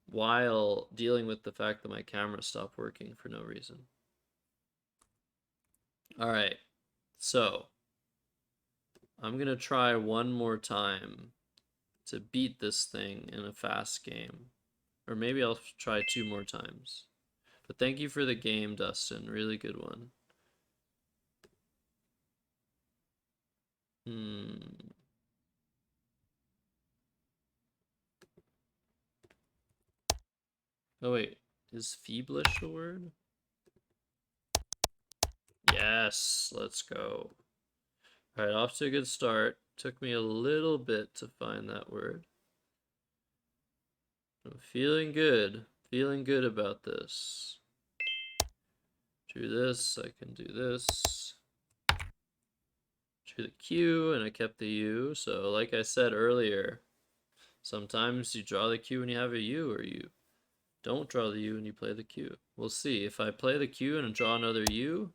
While dealing with the fact that my camera stopped working for no reason. Alright, so I'm gonna try one more time to beat this thing in a fast game. Or maybe I'll try 2 more times. But thank you for the game, Dustin. Really good one. Oh wait, is feeblish a word? Yes, let's go. Alright, off to a good start. Took me a little bit to find that word. I'm feeling good. Feeling good about this. Drew this, I can do this. Drew the Q, and I kept the U. So like I said earlier, sometimes you draw the Q when you have a U, or you don't draw the U and you play the Q. We'll see. If I play the Q and draw another U,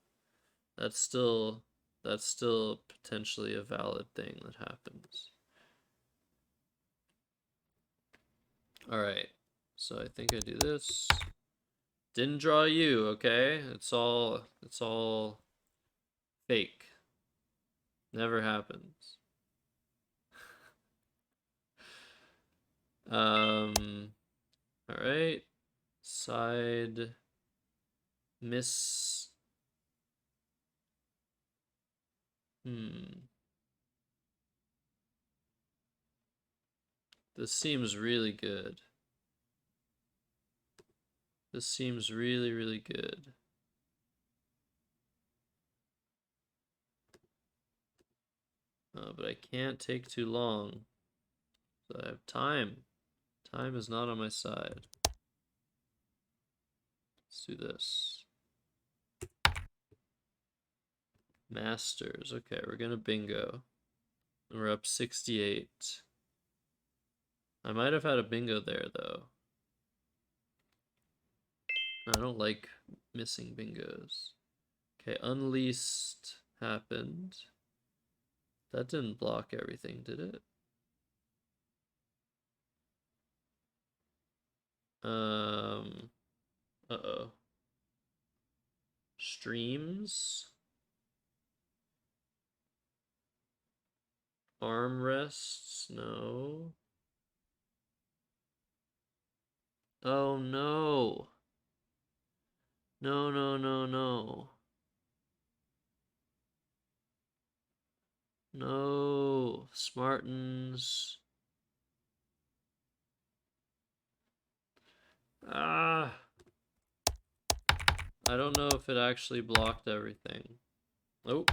that's still potentially a valid thing that happens. All right. So I think I do this. Didn't draw you, okay? It's all fake. Never happens. All right. Side miss. This seems really good. This seems really, really good. But I can't take too long. So I have time. Time is not on my side. Let's do this. Masters. Okay, we're gonna bingo. We're up 68. I might have had a bingo there, though. I don't like missing bingos. Okay, unleashed happened. That didn't block everything, did it? Uh-oh. Streams. Armrests, no. Oh no. No, no, no, no. No. Smartens. Ah. I don't know if it actually blocked everything. Oh.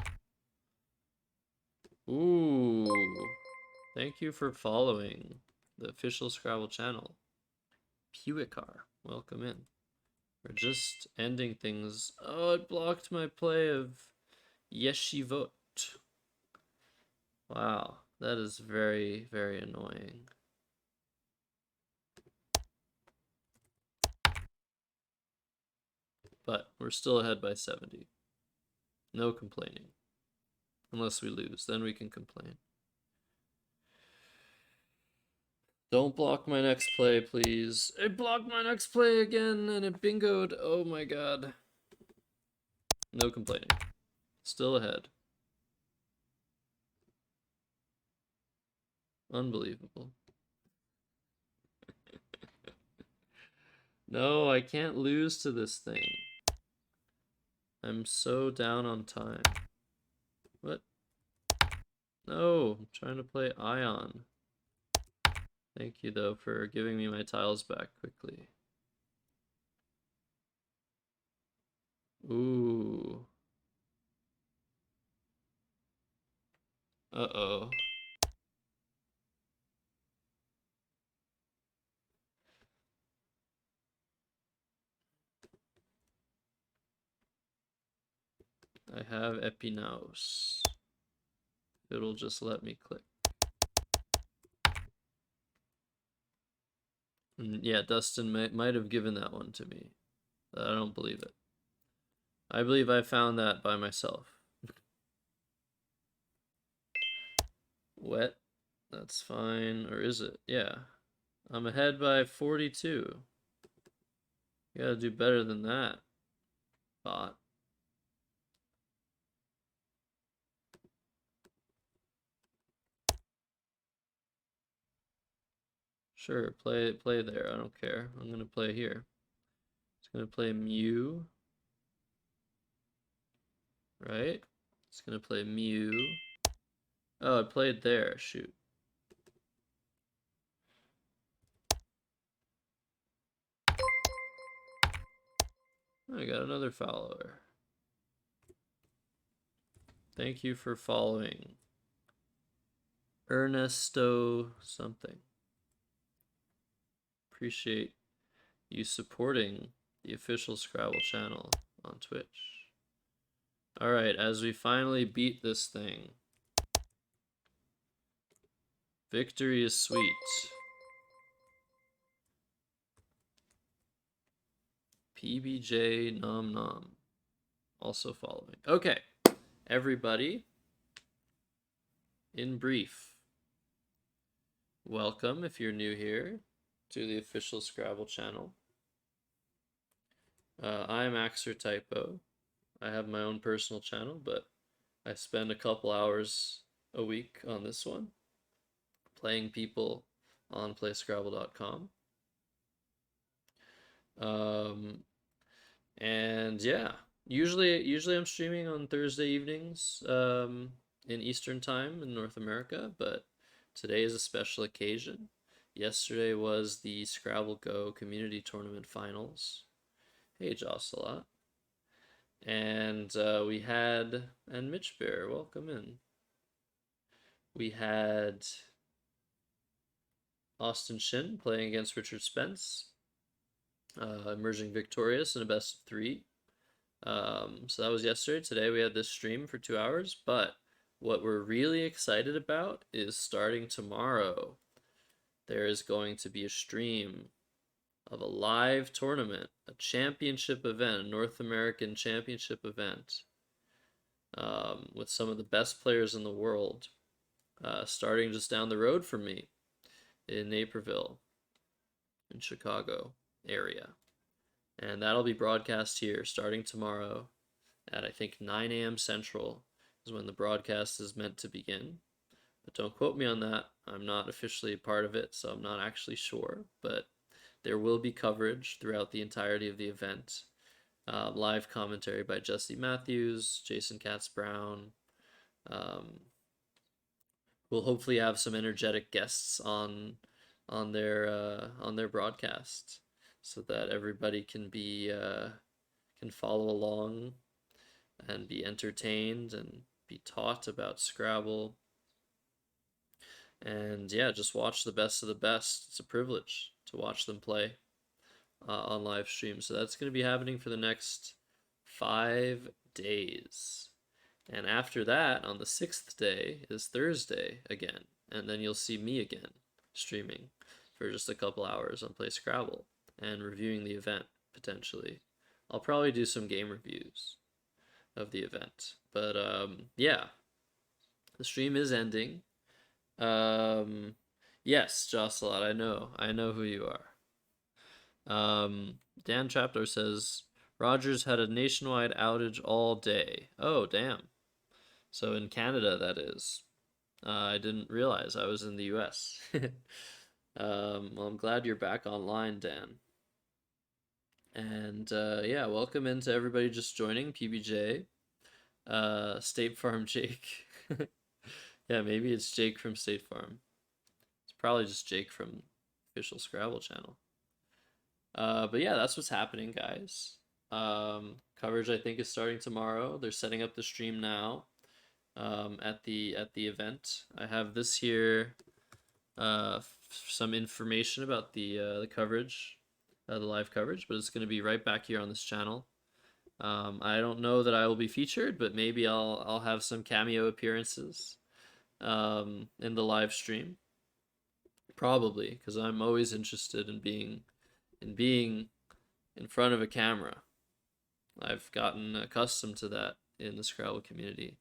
Ooh. Thank you for following the official Scrabble channel. Pewikar, welcome in. We're just ending things. Oh, it blocked my play of Yeshivot. Wow, that is very, very annoying. But we're still ahead by 70. No complaining. Unless we lose, then we can complain. Don't block my next play, please. It blocked my next play again and it bingoed. Oh my god. No complaining. Still ahead. Unbelievable. No, I can't lose to this thing. I'm so down on time. What? No, I'm trying to play Ion. Thank you, though, for giving me my tiles back quickly. Ooh. Uh-oh. I have Epinaus. It'll just let me click. And yeah, Dustin might have given that one to me. But I don't believe it. I believe I found that by myself. Wet. That's fine. Or is it? Yeah. I'm ahead by 42. You gotta do better than that, bot. Sure, play there. I don't care. I'm gonna play here. It's gonna play Mew. Right? It's gonna play Mew. Oh, it played there. Shoot. I got another follower. Thank you for following. Ernesto something. Appreciate you supporting the official Scrabble channel on Twitch. Alright, as we finally beat this thing. Victory is sweet. PBJ Nom Nom. Also following. Okay, everybody. In brief, welcome if you're new here to the official Scrabble channel. I'm Axer Typo. I have my own personal channel, but I spend a couple hours a week on this one, playing people on playscrabble.com. And yeah, usually I'm streaming on Thursday evenings in Eastern Time in North America, but today is a special occasion. Yesterday was the Scrabble Go Community Tournament Finals. Hey, Jocelyn. And we had, and Mitch Bear, welcome in. We had Austin Shin playing against Richard Spence, emerging victorious in a best of 3. So that was yesterday. Today we had this stream for 2 hours, but what we're really excited about is starting tomorrow. There is going to be a stream of a live tournament, a championship event, a North American championship event, with some of the best players in the world, starting just down the road from me in Naperville, in Chicago area. And that'll be broadcast here starting tomorrow at I think 9 a.m. Central is when the broadcast is meant to begin. But don't quote me on that. I'm not officially a part of it, so I'm not actually sure. But there will be coverage throughout the entirety of the event. Live commentary by Jesse Matthews, Jason Katz-Brown. We'll hopefully have some energetic guests on their broadcast, so that everybody can follow along and be entertained and be taught about Scrabble. And yeah, just watch the best of the best. It's a privilege to watch them play on live stream. So that's going to be happening for the next 5 days. And after that, on the 6th day, is Thursday again. And then you'll see me again streaming for just a couple hours on Play Scrabble and reviewing the event, potentially. I'll probably do some game reviews of the event. But yeah, the stream is ending. Yes, Jocelyn, I know who you are. Dan Trapdoor says, Rogers had a nationwide outage all day. Oh, damn. So in Canada, that is. I didn't realize I was in the US. Well, I'm glad you're back online, Dan. And yeah, welcome into everybody just joining, PBJ. State Farm Jake. Yeah, maybe it's Jake from State Farm. It's probably just Jake from official Scrabble channel. But yeah, that's what's happening, guys. Coverage I think is starting tomorrow. They're setting up the stream now. At the event, I have this here. Some information about the coverage, the live coverage, but it's going to be right back here on this channel. I don't know that I will be featured, but maybe I'll have some cameo appearances in the live stream. Probably, because I'm always interested in being in front of a camera. I've gotten accustomed to that in the Scrabble community,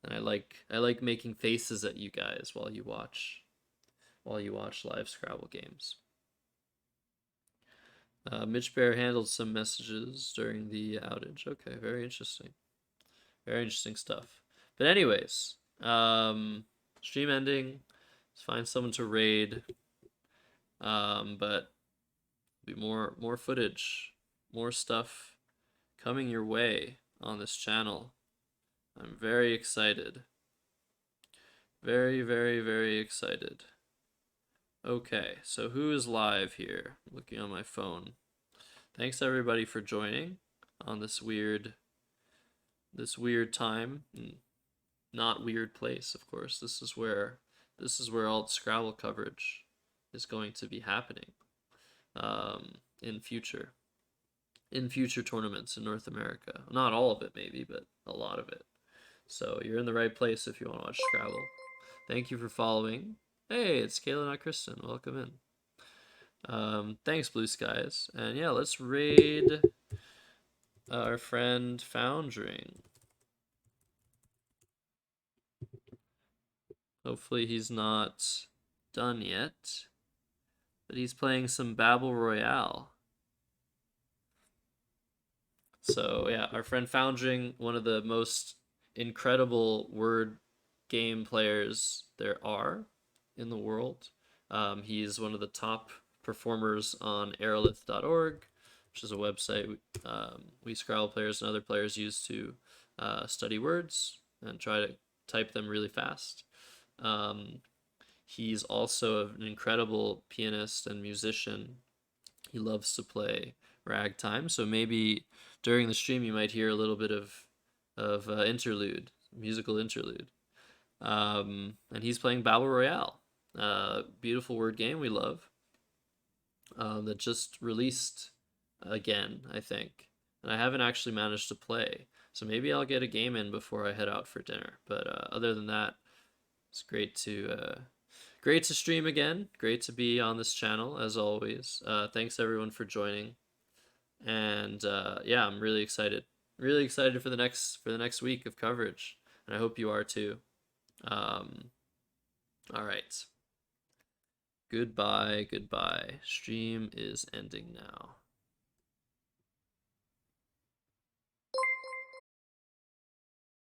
and I like making faces at you guys while you watch live Scrabble games. Mitch Bear handled some messages during the outage. Okay, very interesting. Very interesting stuff. But anyways, stream ending. Let's find someone to raid. But be more footage, more stuff coming your way on this channel. I'm very excited. Very, very, very excited. Okay, so who is live here? I'm looking on my phone. Thanks everybody for joining on this weird time. Not weird place, of course. This is where all the Scrabble coverage is going to be happening in future tournaments in North America. Not all of it maybe, but a lot of it. So you're in the right place if you want to watch Scrabble. Thank you for following. Hey, it's Kayla, not Kristen. Welcome in. Thanks, Blue Skies. And yeah, let's raid our friend Foundering. Hopefully he's not done yet. but he's playing some Battle Royale. So yeah, our friend Foundring, one of the most incredible word game players there are in the world. He's one of the top performers on aerolith.org, which is a website we Scrabble players and other players use to study words and try to type them really fast. He's also an incredible pianist and musician. He loves to play ragtime, so maybe during the stream you might hear a little bit of interlude, musical interlude. And he's playing Battle Royale, beautiful word game we love, that just released again, I think, and I haven't actually managed to play. So maybe I'll get a game in before I head out for dinner. But other than that, it's great to stream again. Great to be on this channel as always. Thanks everyone for joining, and yeah, I'm really excited. Really excited for the next week of coverage, and I hope you are too. All right. Goodbye, goodbye. Stream is ending now.